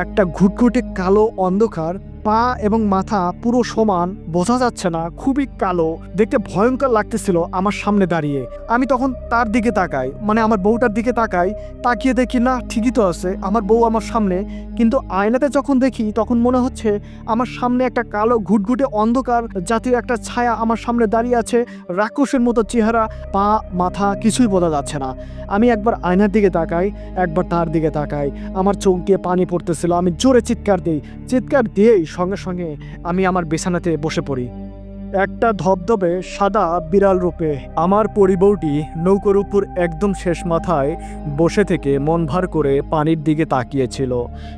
একটা ঘুটঘুটে কালো অন্ধকার, পা এবং মাথা পুরো সমান, বোঝা যাচ্ছে না, খুবই কালো, দেখতে ভয়ঙ্কর লাগতেছিল আমার সামনে দাঁড়িয়ে। আমি তখন তার দিকে তাকাই, মানে আমার বউটার দিকে তাকাই, তাকিয়ে দেখি না ঠিকই তো আছে আমার বউ আমার সামনে, কিন্তু আয়নাতে যখন দেখি তখন মনে হচ্ছে আমার সামনে একটা কালো ঘুটঘুটে অন্ধকার জাতীয় একটা ছায়া আমার সামনে দাঁড়িয়ে আছে, রাক্ষসের মতো চেহারা, পা মাথা কিছুই বোঝা যাচ্ছে না। আমি একবার আয়নার দিকে তাকাই, একবার তার দিকে তাকাই, আমার চোখ দিয়ে পানি পড়তেছিল। আমি জোরে চিৎকার দিই, চিৎকার দিয়েই সঙ্গে সঙ্গে আমি আমার বিছানাতে বসে পড়ি। একটা ধবধবে সাদা বিড়াল রূপে আমার পরিবউটি নৌকোর উপর একদম শেষ মাথায় বসে থেকে মন ভার করে পানির দিকে তাকিয়েছিল।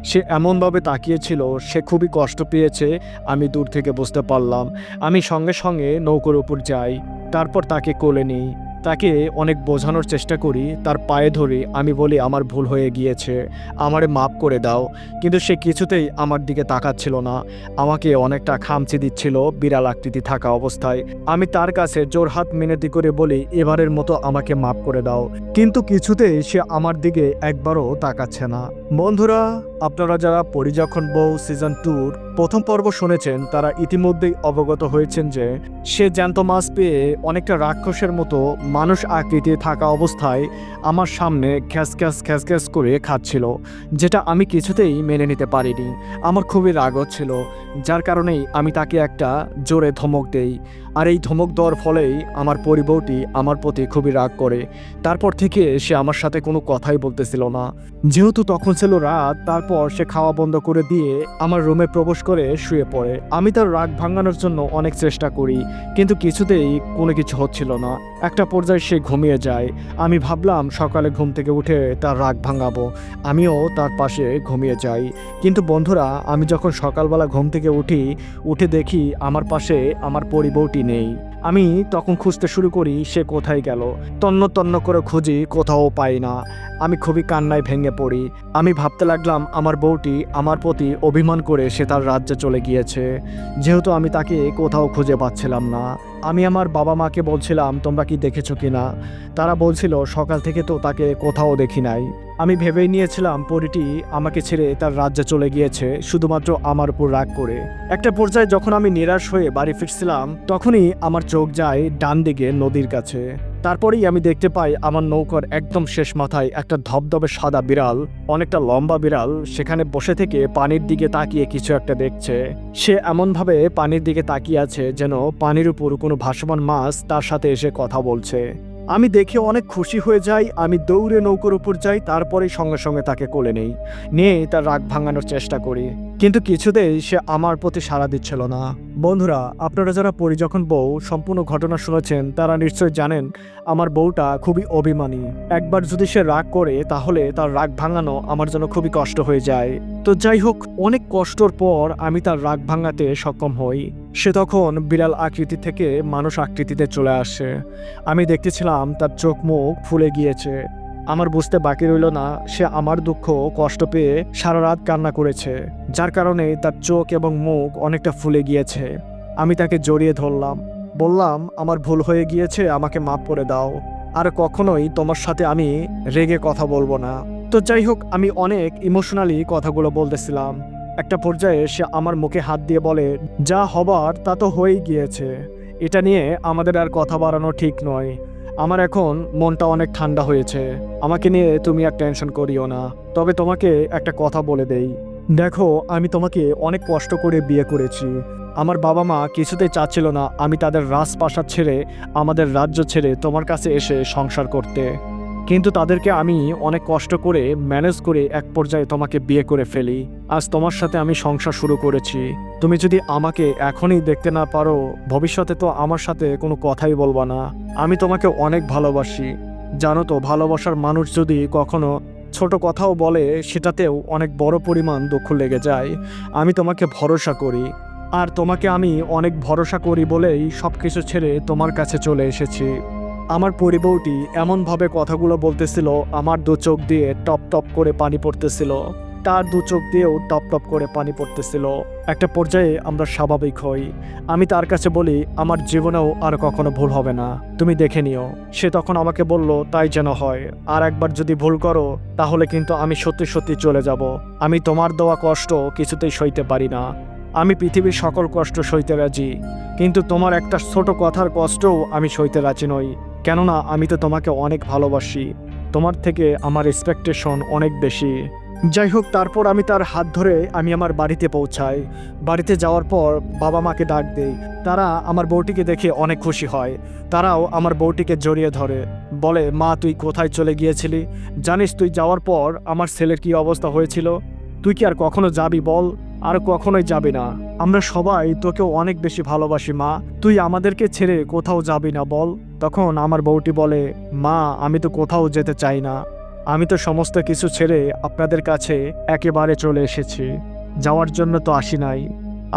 সে এমনভাবে তাকিয়েছিল, সে খুবই কষ্ট পেয়েছে, আমি দূর থেকে বুঝতে পারলাম। আমি সঙ্গে সঙ্গে নৌকোর উপর যাই, তারপর তাকে কোলে নিই, তাকে অনেক বোঝানোর চেষ্টা করি, তার পায়ে ধরে আমি বলি আমার ভুল হয়ে গিয়েছে, আমারে মাফ করে দাও। কিন্তু সে কিছুতেই আমার দিকে তাকাচ্ছিল না, আমাকে অনেকটা খামচি দিচ্ছিল বিড়াল আকৃতি থাকা অবস্থায়। আমি তার কাছে জোরহাত মিনতি করে বলি এবারের মতো আমাকে মাফ করে দাও, কিন্তু কিছুতেই সে আমার দিকে একবারও তাকাচ্ছে না। বন্ধুরা, আপনারা যারা পরিযখন বউ সিজন 2 প্রথম পর্ব শুনেছেন তারা ইতিমধ্যেই অবগত হয়েছেন যে সে জ্যান্ত মাছ পেয়ে অনেকটা রাক্ষসের মতো মানুষ আকৃতি থাকা অবস্থায় আমার সামনে খ্যাস খ্যাস করে খাচ্ছিল, যেটা আমি কিছুতেই মেনে নিতে পারিনি। আমার খুবই রাগ হচ্ছিল, যার কারণেই আমি তাকে একটা জোরে ধমক দেই। আর এই ধমক দেওয়ার ফলেই আমার পরিবউটি আমার প্রতি খুবই রাগ করে। তারপর থেকে সে আমার সাথে কোনো কথাই বলতেছিল না। যেহেতু তখন ছিল রাত, তারপর সে খাওয়া বন্ধ করে দিয়ে আমার রুমে প্রবেশ করে শুয়ে পড়ে। আমি তার রাগ ভাঙানোর জন্য অনেক চেষ্টা করি, কিন্তু কিছুতেই কোনো কিছু হচ্ছিল না। একটা পর্যায়ে সে ঘুমিয়ে যায়। আমি ভাবলাম সকালে ঘুম থেকে উঠে তার রাগ ভাঙাবো, আমিও তার পাশে ঘুমিয়ে যাই। কিন্তু বন্ধুরা, আমি যখন সকালবেলা ঘুম থেকে উঠে দেখি আমার পাশে আমার পরিবউটি নেই। আমি তখন খুঁজতে শুরু করি সে কোথায় গেল। তন্ন তন্ন করে খুঁজি, কোথাও পাই না। আমি খুবই কান্নায় ভেঙে পড়ি। আমি ভাবতে লাগলাম আমার বউটি আমার প্রতি অভিমান করে সে তার রাজ্যে চলে গিয়েছে, যেহেতু আমি তাকে কোথাও খুঁজে পাচ্ছিলাম না। আমি আমার বাবা মাকে বলছিলাম তোমরা কি দেখেছো কিনা। তারা বলছিল সকাল থেকে তো তাকে কোথাও দেখি নাই। আমি ভেবেই নিয়েছিলাম পরীটি আমাকে ছেড়ে তার রাজ্যে চলে গিয়েছে শুধুমাত্র আমার উপর রাগ করে। একটা পর্যায়ে যখন আমি নিরাশ হয়ে বাড়ি ফিরছিলাম, তখনই আমার চোখ যায় ডান দিকে নদীর কাছে। তারপরেই আমি দেখতে পাই আমার নৌকার একদম শেষ মাথায় একটা ধবধবে সাদা বিড়াল, অনেকটা লম্বা বিড়াল, সেখানে বসে থেকে পানির দিকে তাকিয়ে কিছু একটা দেখছে। সে এমনভাবে পানির দিকে তাকিয়ে আছে যেন পানির উপর কোনো ভাসমান মাছ তার সাথে এসে কথা বলছে। আমি দেখে অনেক খুশি হয়ে যাই। আমি দৌড়ে নৌকার উপর যাই, তারপরেই সঙ্গে সঙ্গে তাকে কোলে নিয়ে তার রাগ ভাঙানোর চেষ্টা করি, কিন্তু কিছুতেই সে আমার প্রতি সাড়া দিচ্ছিল না। বন্ধুরা, আপনারা যারা পরিযখন বউ সম্পূর্ণ ঘটনা শুনেছেন তারা নিশ্চয় জানেন আমার বউটা খুবই অভিমানী। একবার যদি সে রাগ করে তাহলে তার রাগ ভাঙানো আমার জন্য খুবই কষ্ট হয়ে যায়। তো যাই হোক, অনেক কষ্টর পর আমি তার রাগ ভাঙাতে সক্ষম হই। সে তখন বিড়াল আকৃতি থেকে মানুষ আকৃতিতে চলে আসে। আমি দেখতেছিলাম তার চোখ মুখ ফুলে গিয়েছে। আমার বুঝতে বাকি রইল না সে আমার দুঃখ কষ্ট পেয়ে সারা রাত কান্না করেছে, যার কারণে তার চোখ এবং মুখ অনেকটা ফুলে গিয়েছে। আমি তাকে জড়িয়ে ধরলাম, বললাম আমার ভুল হয়ে গিয়েছে, আমাকে মাফ করে দাও, আর কখনোই তোমার সাথে আমি রেগে কথা বলবো না। তো যাই হোক, আমি অনেক ইমোশনালি কথাগুলো বলতেছিলাম। একটা পর্যায়ে সে আমার মুখে হাত দিয়ে বলে, যা হবার তা তো হয়েই গিয়েছে, এটা নিয়ে আমাদের আর কথা বাড়ানো ঠিক নয়। আমার এখন মনটা অনেক ঠান্ডা হয়েছে, আমাকে নিয়ে তুমি আর টেনশন করিও না। তবে তোমাকে একটা কথা বলে দেই, দেখো আমি তোমাকে অনেক কষ্ট করে বিয়ে করেছি। আমার বাবা মা কিছুতেই চাচ্ছিল না আমি তাদের রাজপ্রাসাদ ছেড়ে, আমাদের রাজ্য ছেড়ে তোমার কাছে এসে সংসার করতে, কিন্তু তাদেরকে আমি অনেক কষ্ট করে ম্যানেজ করে এক পর্যায়ে তোমাকে বিয়ে করে ফেলি। আজ তোমার সাথে আমি সংসার শুরু করেছি। তুমি যদি আমাকে এখনই দেখতে না পারো, ভবিষ্যতে তো আমার সাথে কোনো কথাই বলবা না। আমি তোমাকে অনেক ভালোবাসি, জানো তো, ভালোবাসার মানুষ যদি কখনো ছোট কথাও বলে সেটাতেও অনেক বড় পরিমাণ দুঃখ লেগে যায়। আমি তোমাকে ভরসা করি, আর তোমাকে আমি অনেক ভরসা করি বলেই সব কিছু ছেড়ে তোমার কাছে চলে এসেছি। আমার পরিবউটি এমনভাবে কথাগুলো বলতেছিল, আমার দু চোখ দিয়ে টপ টপ করে পানি পড়তেছিল। তার দু চোখ দিয়েও টপ টপ করে পানি পড়তেছিল। একটা পর্যায়ে আমরা স্বাভাবিক হই। আমি তার কাছে বলি, আমার জীবনেও আর কখনো ভুল হবে না, তুমি দেখে নিও। সে তখন আমাকে বলল, তাই যেন হয়। আর একবার যদি ভুল করো তাহলে কিন্তু আমি সত্যি সত্যি চলে যাব। আমি তোমার দেওয়া কষ্ট কিছুতেই সইতে পারি না। আমি পৃথিবীর সকল কষ্ট সইতে রাজি, কিন্তু তোমার একটা ছোট কথার কষ্টও আমি সইতে রাজি নই। কেননা আমি তো তোমাকে অনেক ভালোবাসি। তোমার থেকে আমার এক্সপেকটেশন অনেক বেশি। যাই হোক, তারপর আমি তার হাত ধরে আমি আমার বাড়িতে পৌঁছাই। বাড়িতে যাওয়ার পর বাবা মাকে ডাক দেই। তারা আমার বউটিকে দেখে অনেক খুশি হয়। তারাও আমার বউটিকে জড়িয়ে ধরে, বলে, মা তুই কোথায় চলে গিয়েছিলি? জানিস তুই যাওয়ার পর আমার ছেলের কি অবস্থা হয়েছিল? তুই কি আর কখনো যাবি বল? আর কখনোই যাবি না। আমরা সবাই তোকে অনেক বেশি ভালোবাসি মা, তুই আমাদেরকে ছেড়ে কোথাও যাবি না বল। তখন আমার বউটি বলে, মা আমি তো কোথাও যেতে চাই না। আমি তো সমস্ত কিছু ছেড়ে আপনাদের কাছে একেবারে চলে এসেছি। যাওয়ার জন্য তো আসি নাই।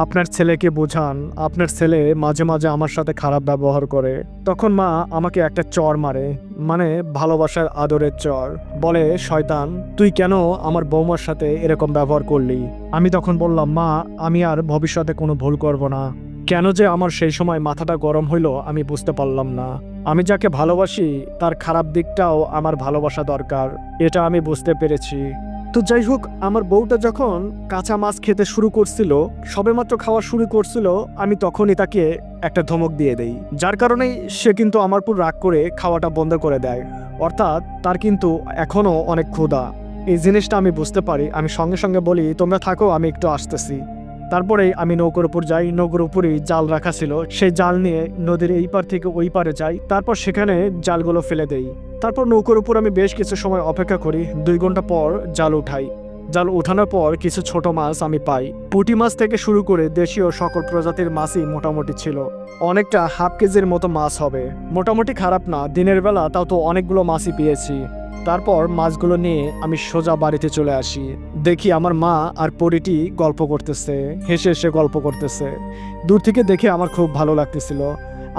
আপনার ছেলেকে বোঝান, আপনার ছেলে মাঝে মাঝে আমার সাথে খারাপ ব্যবহার করে। তখন মা আমাকে একটা চর মারে, মানে ভালোবাসার আদরের চর। বলে, শয়তান তুই কেন আমার বৌমার সাথে এরকম ব্যবহার করলি? আমি তখন বললাম, মা আমি আর ভবিষ্যতে কোনো ভুল করব না। কেন যে আমার সেই সময় মাথাটা গরম হইল আমি বুঝতে পারলাম না। আমি যাকে ভালোবাসি তার খারাপ দিকটাও আমার ভালোবাসা দরকার, এটা আমি বুঝতে পেরেছি। তো যাই হোক, আমার বউটা যখন কাঁচা মাছ খেতে শুরু করছিল, সবেমাত্র খাওয়া শুরু করছিল, আমি তখনই তাকে একটা ধমক দিয়ে দেই, যার কারণেই সে কিন্তু আমার উপর রাগ করে খাওয়াটা বন্ধ করে দেয়। অর্থাৎ তার কিন্তু এখনও অনেক ক্ষুধা। এই জিনিসটা আমি বুঝতে পারি। আমি সঙ্গে সঙ্গে বলি, তোমরা থাকো, আমি একটু আসতেছি। তারপরেই আমি নৌকার উপর যাই। নৌকার উপরেই জাল রাখা ছিল, সেই জাল নিয়ে নদীর এই পার থেকে ওই পারে যাই। তারপর সেখানে জালগুলো ফেলে দেই। তারপর নৌকার উপর আমি বেশ কিছু সময় অপেক্ষা করি। 2 ঘন্টা পর জাল উঠাই। জাল উঠানোর পর কিছু ছোট মাছ আমি পাই। পুঁটি মাছ থেকে শুরু করে দেশীয় সকল প্রজাতির মাছই মোটামুটি ছিল। অনেকটা হাফ কেজির মতো মাছ হবে। মোটামুটি খারাপ না, দিনের বেলা তাও তো অনেকগুলো মাছই পেয়েছি। তারপর মাছগুলো নিয়ে আমি সোজা বাড়িতে চলে আসি। দেখি আমার মা আর পরিটি গল্প করতেছে, হেসে হেসে গল্প করতেছে। দূর থেকে দেখে আমার খুব ভালো লাগতেছিল।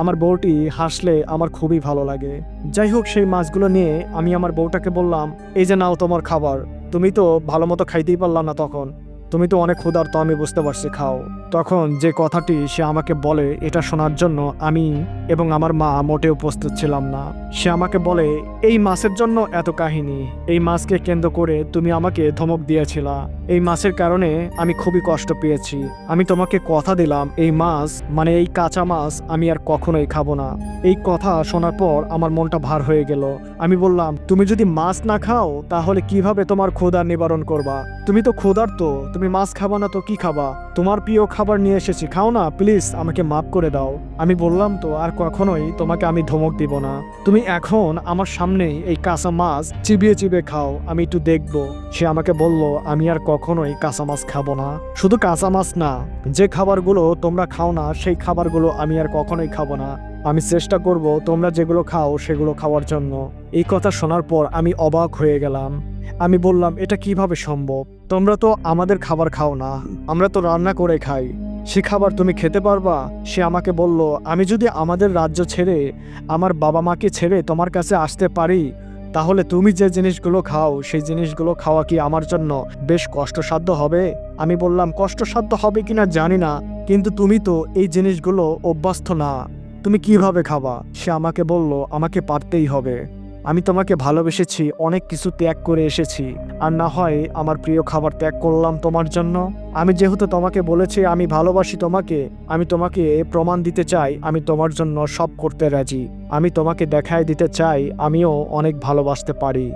আমার বউটি হাসলে আমার খুবই ভালো লাগে। যাই হোক, সেই মাছগুলো নিয়ে আমি আমার বউটাকে বললাম, এই যে নাও তোমার খাবার। তুমি তো ভালো মতো খাইতেই পারলাম না তখন, তুমি তো অনেক ক্ষুধার্ত, আমি বুঝতে পারছি, খাও। তখন যে কথাটি সে আমাকে বলে, এটা শোনার জন্য আমি এবং আমার মা মোটেও প্রস্তুত ছিলাম না। সে আমাকে বলে, এই মাছের জন্য এত কাহিনী, এই মাছকে কেন্দ্র করে তুমি আমাকে ধমক দিয়েছিলা, এই মাছের কারণে আমি খুবই কষ্ট পেয়েছি। আমি তোমাকে কথা দিলাম এই মাছ, মানে এই কাঁচা মাছ আমি আর কখনোই খাবো না। এই কথা শোনার পর আমার মনটা ভার হয়ে গেল। আমি বললাম, তুমি যদি মাছ না খাও তাহলে কিভাবে তোমার ক্ষুধা নিবারণ করবা? তুমি তো ক্ষুধার্ত, তুমি মাছ খাবা না তো কি খাবা? তোমার প্রিয় খাবার নিয়ে এসেছি, খাও না, প্লিজ আমাকে মাফ করে দাও। আমি বললাম তো আর কখনোই তোমাকে আমি ধমক দিব না। তুমি এখন আমার সামনেই এই কাঁচা মাছ চিবিয়ে চিবিয়ে খাও, আমি একটু দেখবো। সে আমাকে বলল, আমি আর কখনোই কাঁচা মাছ খাবো না। শুধু কাঁচা মাছ না, যে খাবারগুলো তোমরা খাও না সেই খাবারগুলো আমি আর কখনোই খাবো না। আমি চেষ্টা করব তোমরা যেগুলো খাও সেগুলো খাওয়ার জন্য। এই কথা শোনার পর আমি অবাক হয়ে গেলাম। আমি বললাম, এটা কিভাবে সম্ভব? তোমরা তো আমাদের খাবার খাও না, আমরা তো রান্না করে খাই, সে খাবার তুমি খেতে পারবা? সে আমাকে বলল, আমি যদি আমাদের রাজ্য ছেড়ে, আমার বাবা মাকে ছেড়ে তোমার কাছে আসতে পারি, তাহলে তুমি যে জিনিসগুলো খাও সেই জিনিসগুলো খাওয়া কি আমার জন্য বেশ কষ্টসাধ্য হবে? আমি বললাম, কষ্টসাধ্য হবে কিনা জানি না, কিন্তু তুমি তো এই জিনিসগুলো অভ্যস্ত না, তুমি কিভাবে খাবা? সে আমাকে বলল, আমাকে পারতেই হবে। আমি তোমাকে ভালোবেসেছি, অনেক কিছু ত্যাগ করে এসেছি, আর না হয় আমার প্রিয় খাবার ত্যাগ করলাম তোমার জন্য? আমি যেহেতু তোমাকে বলেছি আমি ভালোবাসি তোমাকে, আমি তোমাকে প্রমাণ দিতে চাই আমি তোমার জন্য সব করতে রাজি। আমি তোমাকে দেখায় দিতে চাই আমিও অনেক ভালোবাসতে পারি।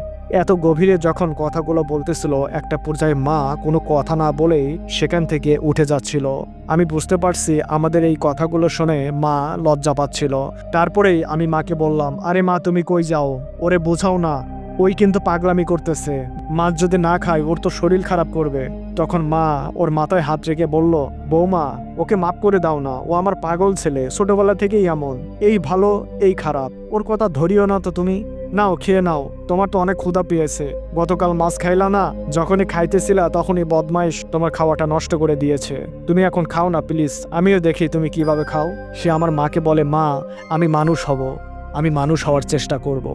এত গভীরে যখন কথাগুলো বলতেছিল, একটা পর্যায়ে মা কোনো কথা না বলেই সেখান থেকে উঠে যাচ্ছিল। আমি বুঝতে পারছি আমাদের এই কথাগুলো শুনে মা লজ্জা পাচ্ছিল। তারপরেই আমি মাকে বললাম, আরে মা তুমি কই যাও? ওরে বোঝাও না, ওই কিন্তু পাগলামি করতেছে, মাছ যদি না খায় ওর তো শরীর খারাপ করবে। তখন মা ওর মাথায় হাত রেখে বলল, বৌমা ওকে মাফ করে দাও না, ও আমার পাগল ছেলে, ছোটবেলা থেকেই এমন, এই ভালো এই খারাপ, ওর কথা ধরিও না তো তুমি। নাও খেয়ে নাও, তোমার তো অনেক ক্ষুধা পেয়েছে, গতকাল মাছ খাইলা না, যখনই খাইতেছিলা তখনই বদমাইশ তোমার খাওয়াটা নষ্ট করে দিয়েছে, তুমি এখন খাও না প্লিজ, আমিও দেখি তুমি কিভাবে খাও। সে আমার মাকে বলে, মা আমি মানুষ হব, আমি মানুষ হওয়ার চেষ্টা করব,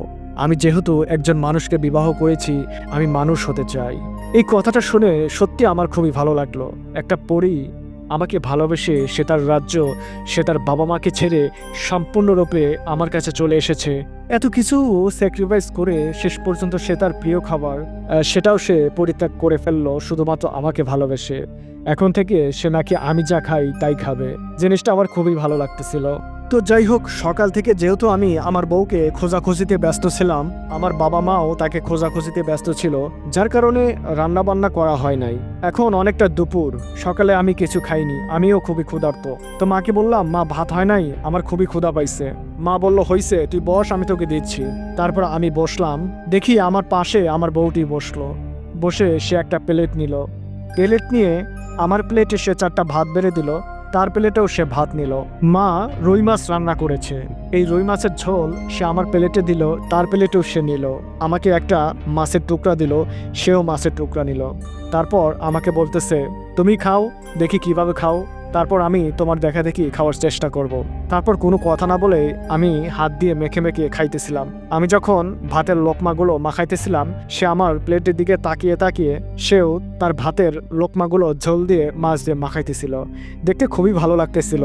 আমি যেহেতু একজন মানুষকে বিবাহ করেছি, আমি মানুষ হতে চাই। এই কথাটা শুনে সত্যি আমার খুবই ভালো লাগলো। একটা পরী আমাকে ভালোবেসে সে তার রাজ্য, সে তার বাবা মাকে ছেড়ে সম্পূর্ণরূপে আমার কাছে চলে এসেছে। এত কিছু স্যাক্রিফাইস করে শেষ পর্যন্ত সে তার প্রিয় খাবার সেটাও সে পরিত্যাগ করে ফেললো শুধুমাত্র আমাকে ভালোবেসে। এখন থেকে সে নাকি আমি যা খাই তাই খাবে। জিনিসটা আমার খুবই ভালো লাগতেছিল। তো যাই হোক, সকাল থেকে যেহেতু আমি আমার বউকে খোঁজাখুঁজিতে ব্যস্ত ছিলাম, আমার বাবা মাও তাকে খোঁজাখুঁজিতে ব্যস্ত ছিল, যার কারণে রান্না বান্না করা হয় নাই। এখন অনেকটা দুপুর, সকালে আমি কিছু খাইনি, আমিও খুবই ক্ষুধার্ত। তো মাকে বললাম, মা ভাত হয় নাই, আমার খুবই ক্ষুধা পাইছে। মা বলল, হইছে, তুই বস, আমি তোকে দিচ্ছি। তারপর আমি বসলাম, দেখি আমার পাশে আমার বউটি বসলো। বসে সে একটা প্লেট নিল। প্লেট নিয়ে আমার প্লেটে সে 4টা ভাত বেড়ে দিল, তার প্লেটেও সে ভাত নিল। মা রুই মাছ রান্না করেছে, এই রুই মাছের ঝোল সে আমার প্লেটে দিল, তার প্লেটেও সে নিল। আমাকে একটা মাছের টুকরা দিল, সেও মাছের টুকরা নিল। তারপর আমাকে বলতেছে, তুমি খাও, দেখি কিভাবে খাও, তারপর আমি তোমার দেখা দেখি খাওয়ার চেষ্টা করব। তারপর কোনো কথা না বলে আমি হাত দিয়ে মেখে মেখে খাইতেছিলাম। আমি যখন ভাতের লোকমাগুলো মাখাইতেছিলাম, সে আমার প্লেটের দিকে তাকিয়ে তাকিয়ে সেও তার ভাতের লোকমাগুলো ঝোল দিয়ে মাছ দিয়ে মাখাইতেছিল। দেখতে খুবই ভালো লাগতেছিল।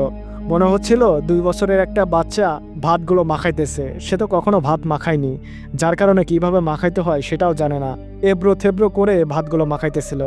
মনে হচ্ছিল 2 বছরের একটা বাচ্চা ভাতগুলো মাখাইতেছে। সে তো কখনো ভাত মাখায়নি, যার কারণে কিভাবে মাখাইতে হয় সেটাও জানে না। এবড়ো থেবড়ো করে ভাতগুলো মাখাইতেছিল।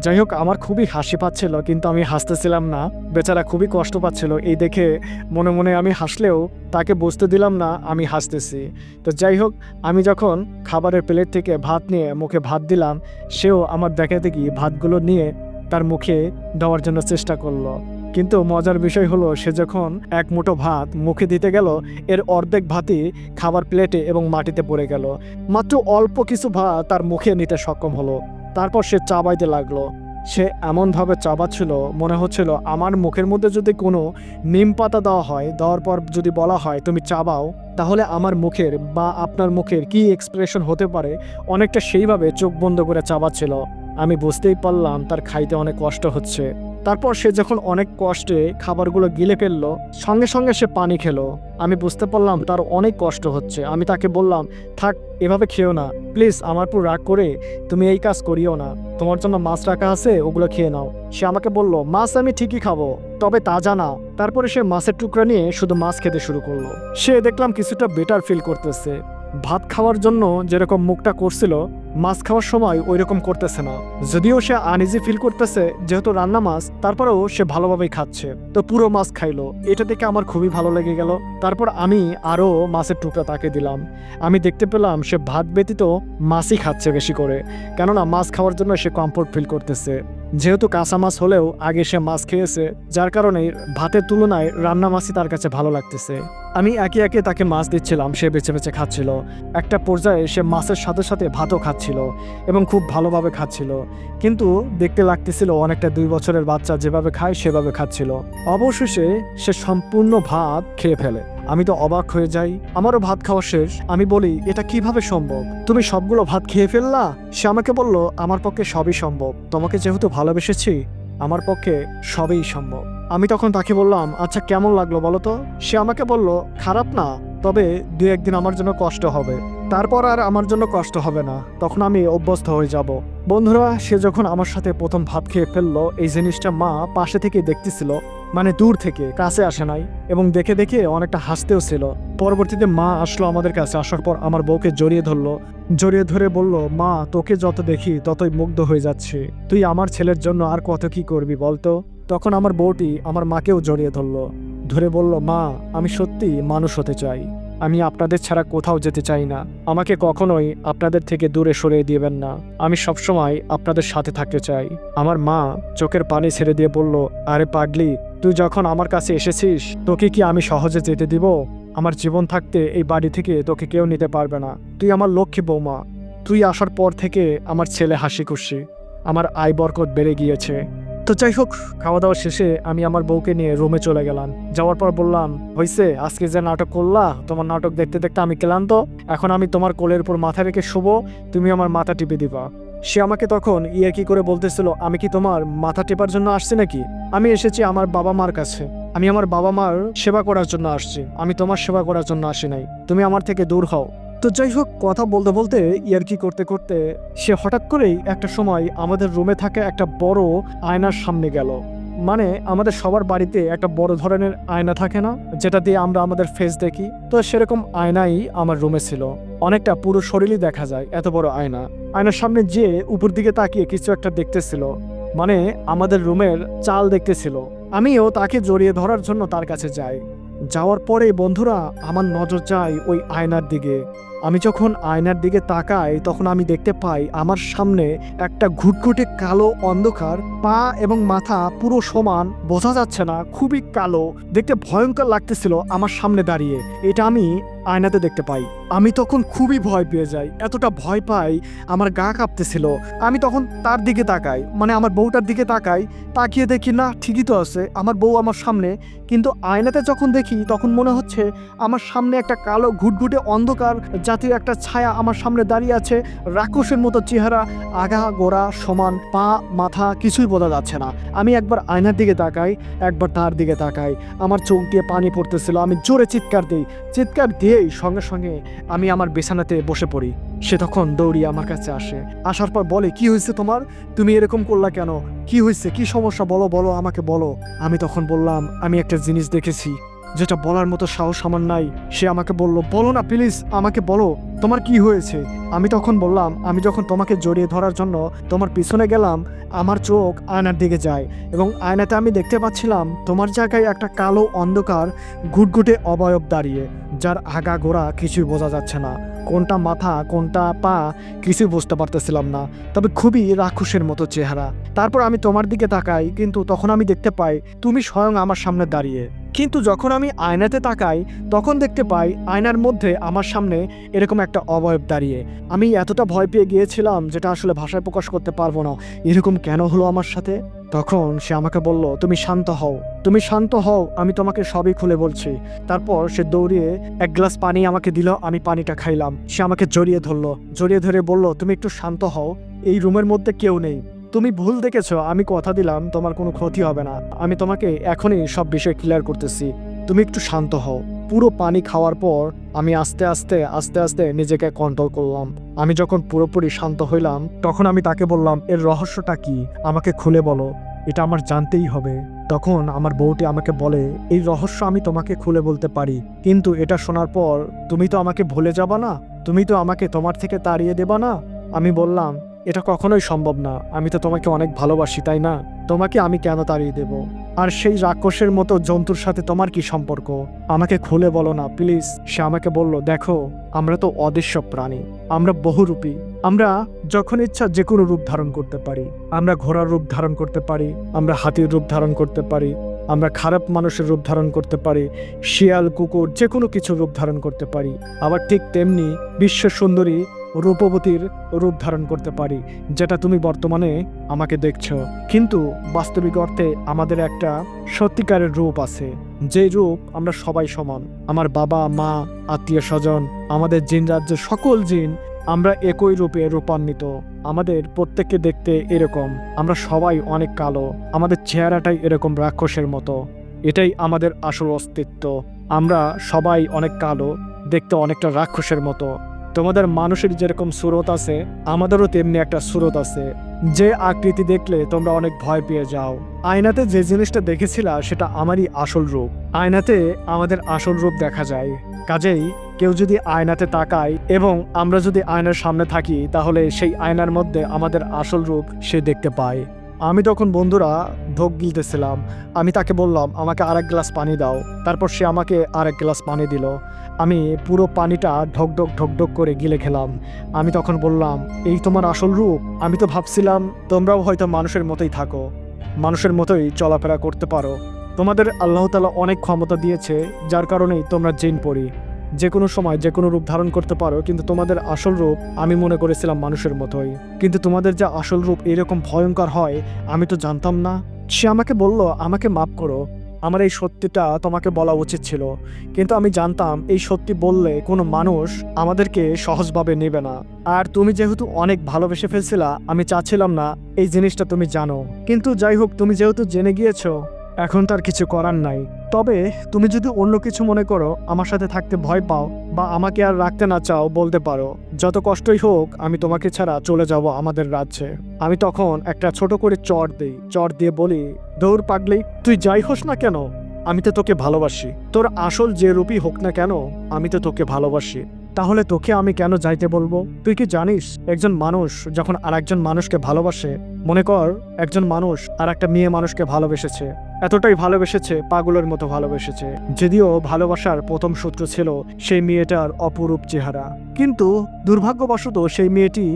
যাই হোক, আমার খুবই হাসি পাচ্ছিল, কিন্তু আমি হাসতেছিলাম না। বেচারা খুবই কষ্ট পাচ্ছিল। এই দেখে মনে মনে আমি হাসলেও তাকে বুঝতে দিলাম না আমি হাসতেছি। তো যাই হোক, আমি যখন খাবারের প্লেট থেকে ভাত নিয়ে মুখে ভাত দিলাম, সেও আমার দেখা দেখি ভাতগুলো নিয়ে তার মুখে দেওয়ার জন্য চেষ্টা করলো। কিন্তু মজার বিষয় হলো, সে যখন এক মুঠো ভাত মুখে দিতে গেল, এর অর্ধেক ভাতই খাবার প্লেটে এবং মাটিতে পড়ে গেল। মাত্র অল্প কিছু ভাত তার মুখে নিতে সক্ষম হলো। তারপর সে চাবাইতে লাগলো। সে এমনভাবে চাবাচ্ছিল, মনে হচ্ছিল আমার মুখের মধ্যে যদি কোনো নিম পাতা দেওয়া হয়, দেওয়ার পর যদি বলা হয় তুমি চাবাও, তাহলে আমার মুখের বা আপনার মুখের কি এক্সপ্রেশন হতে পারে, অনেকটা সেইভাবে চোখ বন্ধ করে চাবাচ্ছিল। আমি বুঝতেই পারলাম তার খাইতে অনেক কষ্ট হচ্ছে। তারপর সে যখন অনেক কষ্টে খাবারগুলো গিলে ফেললো, সঙ্গে সঙ্গে সে পানি খেলো। আমি বুঝতে পারলাম তার অনেক কষ্ট হচ্ছে। আমি তাকে বললাম, থাক, এভাবে খেও না প্লিজ, আমার উপর রাগ করে তুমি এই কাজ করিও না, তোমার জন্য মাছ রাখা আছে, ওগুলো খেয়ে নাও। সে আমাকে বলল, মাছ আমি ঠিকই খাবো, তবে তাজা না। তারপরে সে মাছের টুকরা নিয়ে শুধু মাছ খেতে শুরু করলো। সে দেখলাম কিছুটা বেটার ফিল করতেছে। ভাত খাওয়ার জন্য যেরকম মুখটা করছিল, মাছ খাওয়ার সময় ওই রকম করতেছে না। যদিও সে আনইজি ফিল করতেছে যেহেতু রান্না মাছ, তারপরেও সে ভালোভাবেই খাচ্ছে। তো পুরো মাছ খাইলো। এটা দেখে আমার খুবই ভালো লেগে গেল। তারপর আমি আরও মাছের টুকরা তাকে দিলাম। আমি দেখতে পেলাম সে ভাত ব্যতীত মাছই খাচ্ছে বেশি করে, কেননা মাছ খাওয়ার জন্য সে কমফোর্ট ফিল করতেছে। যেহেতু কাঁচা মাছ হলেও আগে সে মাছ খেয়েছে, যার কারণে ভাতের তুলনায় রান্না মাছই তার কাছে ভালো লাগতেছে। আমি একে একে তাকে মাছ দিচ্ছিলাম, সে বেছে বেছে খাচ্ছিল। একটা পর্যায়ে সে মাছের সাথে সাথে ভাতও খাচ্ছিল এবং খুব ভালোভাবে খাচ্ছিল। কিন্তু দেখতে লাগতেছিল অনেকটা 2 বছরের বাচ্চা যেভাবে খায় সেভাবে খাচ্ছিল। অবশেষে সে সম্পূর্ণ ভাত খেয়ে ফেলে। আমি তো অবাক হয়ে যাই, আমারও ভাত খাওয়া শেষ। আমি বলি, এটা কিভাবে সম্ভব, তুমি সবগুলো ভাত খেয়ে ফেললা? সে আমাকে বলল, আমার পক্ষে সবই সম্ভব, তোমাকে যেহেতু ভালোবেসেছি আমার পক্ষে সবই সম্ভব। আমি তখন তাকে বললাম, আচ্ছা কেমন লাগলো বলো তো? সে আমাকে বলল, খারাপ না, তবে 2-1 দিন আমার জন্য কষ্ট হবে, তারপর আর আমার জন্য কষ্ট হবে না, তখন আমি অভ্যস্ত হয়ে যাব। বন্ধুরা, সে যখন আমার সাথে প্রথম ভাত খেয়ে ফেললো, এই জিনিসটা মা পাশে থেকে দেখতেছিল, মানে দূর থেকে, কাছে আসে নাই, এবং দেখে দেখে অনেকটা হাসতেও ছিল। পরবর্তীতে মা আসলো আমাদের কাছে। আসার পর আমার বউকে জড়িয়ে ধরলো, জড়িয়ে ধরে বলল, মা তোকে যত দেখি ততই মুগ্ধ হয়ে যাচ্ছে, তুই আমার ছেলের জন্য আর কত কি করবি বলতো। তখন আমার বউটি আমার মাকেও জড়িয়ে ধরলো, ধরে বলল, মা আমি সত্যি মানুষ হতে চাই, আমি আপনাদের ছাড়া কোথাও যেতে চাই না, আমাকে কখনোই আপনাদের থেকে দূরে সরিয়ে দিবেন না, আমি সবসময় আপনাদের সাথে থাকতে চাই। আমার মা চোখের পানি ছেড়ে দিয়ে বলল, আরে পাগলি, তুই যখন আমার কাছে এসেছিস, তোকে কি আমি সহজে যেতে দিব? আমার জীবন থাকতে এই বাড়ি থেকে তোকে কেউ নিতে পারবে না, তুই আমার লক্ষ্মী বৌমা। তুই আসার পর থেকে আমার ছেলে হাসি খুশি, আমার আয় বরকত বেড়ে গিয়েছে। তো যাই হোক, খাওয়া দাওয়া শেষে আমি আমার বউকে নিয়ে রুমে চলে গেলাম। যাওয়ার পর বললাম, হইছে, আজকে যে নাটক করলা, তোমার নাটক দেখতে দেখতে আমি ক্লান্ত, এখন আমি তোমার কোলের উপর মাথা রেখে শুবো, তুমি আমার মাথা টিপে দিবা। সে আমাকে তখন কি করে বলতেছিল, আমি কি তোমার মাথা টেপার জন্য আসছি নাকি? আমি এসেছি আমার বাবা মার কাছে, আমি আমার বাবা মার সেবা করার জন্য আসছি, আমি তোমার সেবা করার জন্য আসি নাই, তুমি আমার থেকে দূর হও। তো যাই হোক, কথা বলতে বলতে ইয়ার্কি করতে করতে সে হঠাৎ করেই একটা সময় আমাদের রুমে থাকা একটা বড় আয়নার সামনে গেল। মানে আমাদের সবার বাড়িতে একটা বড় ধরনের আয়না থাকে না, যেটা দিয়ে আমরা আমাদের ফেস দেখি, তো সেরকম আয়নাই আমার রুমে ছিল। অনেকটা পুরো শরীরই দেখা যায়, এত বড় আয়না। আয়নার সামনে যে উপর দিকে তাকিয়ে কিছু একটা দেখতেছিল, মানে আমাদের রুমের চাল দেখতেছিল। আমিও তাকে জড়িয়ে ধরার জন্য তার কাছে যাই। যাওয়ার পরে বন্ধুরা, আমার নজর যায় ওই আয়নার দিকে। আমি যখন আয়নার দিকে তাকাই তখন আমি দেখতে পাই আমার সামনে একটা ঘুটঘুটে কালো অন্ধকার, পা এবং মাথা পুরো সমান, বোঝা যাচ্ছে না, খুবই কালো, দেখতে ভয়ঙ্কর লাগতেছিল আমার সামনে দাঁড়িয়ে। এটা আমি আয়নাতে দেখতে পাই। আমি তখন খুবই ভয় পেয়ে যাই, এতটা ভয় পাই আমার গা কাঁপতেছিল। আমি তখন তার দিকে তাকাই, মানে আমার বউটার দিকে তাকাই, তাকিয়ে দেখি না, ঠিকই তো আছে আমার বউ আমার সামনে। কিন্তু আয়নাতে যখন দেখি তখন মনে হচ্ছে আমার সামনে একটা কালো ঘুটঘুটে অন্ধকার জাতীয় একটা ছায়া আমার সামনে দাঁড়িয়ে আছে, রাক্ষসের মতো চেহারা, আগা গোড়া সমান, পা মাথা কিছুই বোঝা যাচ্ছে না। আমি একবার আয়নার দিকে তাকাই, একবার তার দিকে তাকাই, আমার চোখ দিয়ে পানি পড়তেছিল। আমি জোরে চিৎকার দিই, চিৎকার দিয়েই সঙ্গে সঙ্গে আমি আমার বিছানাতে বসে পড়ি। সে তখন দৌড়িয়ে আমার কাছে আসে, আসার পর বলে, কি হয়েছে তোমার, তুমি এরকম করলা কেন, কি হয়েছে, কি সমস্যা, বলো বলো আমাকে বলো। আমি তখন বললাম, আমি একটা জিনিস দেখেছি যেটা বলার মতো সাহস আমার নাই। সে আমাকে বলল, বলো না প্লিজ, আমাকে বলো তোমার কি হয়েছে। আমি তখন বললাম, আমি যখন তোমাকে জড়িয়ে ধরার জন্য তোমার পিছনে গেলাম, আমার চোখ আয়নার দিকে যায় এবং আয়নাতে আমি দেখতে পাচ্ছিলাম তোমার জায়গায় একটা কালো অন্ধকার ঘুটঘুটে অবয়ব দাঁড়িয়ে, যার আগা গোড়া কিছুই বোঝা যাচ্ছে না, কোনটা মাথা কোনটা পা কিছুই বুঝতে পারতেছিলাম না, তবে খুবই রাক্ষসের মতো চেহারা। তারপর আমি তোমার দিকে তাকাই, কিন্তু তখন আমি দেখতে পাই তুমি স্বয়ং আমার সামনে দাঁড়িয়ে। কিন্তু যখন আমি আয়নাতে তাকাই তখন দেখতে পাই আয়নার মধ্যে আমার সামনে এরকম একটা অবয়ব দাঁড়িয়ে। আমি এতটা ভয় পেয়ে গিয়েছিলাম যেটা আসলে ভাষায় প্রকাশ করতে পারবো না, এরকম কেন হলো আমার সাথে। তখন সে আমাকে বলল, তুমি শান্ত হও, তুমি শান্ত হও, আমি তোমাকে সবই খুলে বলছি। তারপর সে দৌড়িয়ে এক গ্লাস পানি আমাকে দিল, আমি পানিটা খাইলাম। সে আমাকে জড়িয়ে ধরলো, জড়িয়ে ধরে বলল, তুমি একটু শান্ত হও, এই রুমের মধ্যে কেউ নেই, তুমি ভুল দেখেছো, আমি কথা দিলাম তোমার কোনো ক্ষতি হবে না, আমি তোমাকে এখনই সব বিষয় ক্লিয়ার করতেছি, তুমি একটু শান্ত হও। পুরো পানি খাওয়ার পর আমি আস্তে আস্তে আস্তে আস্তে নিজেকে কন্ট্রোল করলাম। আমি যখন পুরোপুরি শান্ত হইলাম তখন আমি তাকে বললাম, এর রহস্যটা কি, আমাকে খুলে বলো, এটা আমার জানতেই হবে। তখন আমার বউটি আমাকে বলে, এই রহস্য আমি তোমাকে খুলে বলতে পারি, কিন্তু এটা শোনার পর তুমি তো আমাকে ভুলে যাবা না, তুমি তো আমাকে তোমার থেকে তাড়িয়ে দেবা না। আমি বললাম, এটা কখনোই সম্ভব না, আমি তো তোমাকে অনেক ভালোবাসি, তাই না, তোমাকে আমি কেন তাড়িয়ে দেব, আর সেই রাক্ষসের মতো জন্তুর সাথে তোমার কি সম্পর্ক, আমাকে খুলে বলো না প্লিজ। সে আমাকে বলল, দেখো, আমরা তো অদৃশ্য প্রাণী, আমরা বহুরূপী, আমরা যখন ইচ্ছা যে কোনো রূপ ধারণ করতে পারি, আমরা ঘোড়ার রূপ ধারণ করতে পারি, আমরা হাতির রূপ ধারণ করতে পারি, আমরা খারাপ মানুষের রূপ ধারণ করতে পারি, শিয়াল কুকুর যে কোনো কিছু রূপ ধারণ করতে পারি, আবার ঠিক তেমনি বিশ্ব সুন্দরী রূপবতীর রূপ ধারণ করতে পারি, যেটা তুমি বর্তমানে আমাকে দেখছো। কিন্তু বাস্তবিক অর্থে আমাদের একটা সত্যিকারের রূপ আছে, যে রূপ আমরা সবাই সমান, আমার বাবা মা আত্মীয় স্বজন, আমাদের জিন রাজ্যের সকল জিন, আমরা একই রূপে রূপান্বিত, আমাদের প্রত্যেককে দেখতে এরকম, আমরা সবাই অনেক কালো, আমাদের চেহারাটাই এরকম রাক্ষসের মতো, এটাই আমাদের আসল অস্তিত্ব, আমরা সবাই অনেক কালো, দেখতে অনেকটা রাক্ষসের মতো। তোমাদের মানুষের যেরকম সুরত আছে, আমাদেরও তেমনি একটা সুরত আছে, যে আকৃতি দেখলে তোমরা অনেক ভয় পেয়ে যাও। আয়নাতে যে জিনিসটা দেখেছিলা সেটা আমারই আসল রূপ, আয়নাতে আমাদের আসল রূপ দেখা যায়। কাজেই কেউ যদি আয়নাতে তাকায় এবং আমরা যদি আয়নার সামনে থাকি, তাহলে সেই আয়নার মধ্যে আমাদের আসল রূপ সে দেখতে পায়। আমি তখন বন্ধুরা ঢোক গিলতেছিলাম, আমি তাকে বললাম, আমাকে আরেক গ্লাস পানি দাও। তারপর সে আমাকে আরেক গ্লাস পানি দিল, আমি পুরো পানিটা ঢকঢক ঢকঢক করে গিলে খেলাম। আমি তখন বললাম, এই তোমার আসল রূপ, আমি তো ভাবছিলাম তোমরাও হয়তো মানুষের মতোই থাকো, মানুষের মতোই চলাফেরা করতে পারো, তোমাদের আল্লাহ তাআলা অনেক ক্ষমতা দিয়েছে, যার কারণেই তোমরা জিন পরি, যে কোনো সময় যে কোনো রূপ ধারণ করতে পারো, কিন্তু তোমাদের আসল রূপ আমি মনে করেছিলাম মানুষের মতোই, কিন্তু তোমাদের যে আসল রূপ এরকম ভয়ঙ্কর হয় আমি তো জানতাম না। সে আমাকে বলল, আমাকে মাফ করো, আমার এই সত্যিটা তোমাকে বলা উচিত ছিল, কিন্তু আমি জানতাম এই সত্যি বললে কোনো মানুষ আমাদেরকে সহজভাবে নেবে না, আর তুমি যেহেতু অনেক ভালোবেসে ফেলছিলা, আমি চাচ্ছিলাম না এই জিনিসটা তুমি জানো, কিন্তু যাই হোক, তুমি যেহেতু জেনে গিয়েছো, এখন তার কিছু করার নাই। তবে তুমি যদি অন্য কিছু মনে করো, আমার সাথে থাকতে ভয় পাও বা আমাকে আর রাখতে না চাও, বলতে পারো। যত কষ্টই হোক আমি তোমাকে ছাড়া চলে যাব আমাদের রাজ্যে। আমি তখন একটা ছোট করে চট দিই, চট দিয়ে বলি, দৌড় পাগলি, তুই যাই হোস না কেন আমি তো তোকে ভালোবাসি। তোর আসল যে রূপই হোক না কেন আমি তো তোকে ভালোবাসি। তাহলে তোকে আমি কেন যাইতে বলবো? তুই কি জানিস একজন মানুষ যখন আর একজন মানুষকে ভালোবাসে, মনে কর একজন মানুষ আর একটা মেয়ে মানুষকে ভালোবেসেছে, এতটাই ভালোবেসেছে পাগলের মতো ভালোবেসেছে, যদিও ভালোবাসার প্রথম সূত্র ছিল সেই মেয়েটার অপরূপ চেহারা, কিন্তু দুর্ভাগ্যবশত সেই মেয়েটি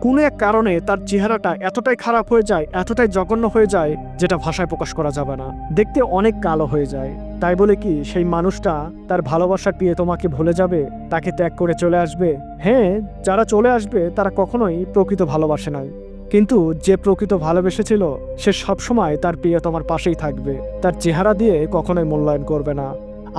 কোনো এক কারণে তার চেহারাটা এতটাই খারাপ হয়ে যায়, এতটাই জঘন্য হয়ে যায়, যেটা ভাষায় প্রকাশ করা যাবে না। দেখতে অনেক কালো হয়ে যায়। তাই বলে কি সেই মানুষটা তার ভালোবাসার পেয়ে তোমাকে ভুলে যাবে, তাকে ত্যাগ করে চলে আসবে? হ্যাঁ, যারা চলে আসবে তারা কখনোই প্রকৃত ভালোবাসে নাই, কিন্তু যে প্রকৃত ভালোবেসেছিল সে সবসময় তার প্রিয় তোমার পাশেই থাকবে, তার চেহারা দিয়ে কখনোই মূল্যায়ন করবে না।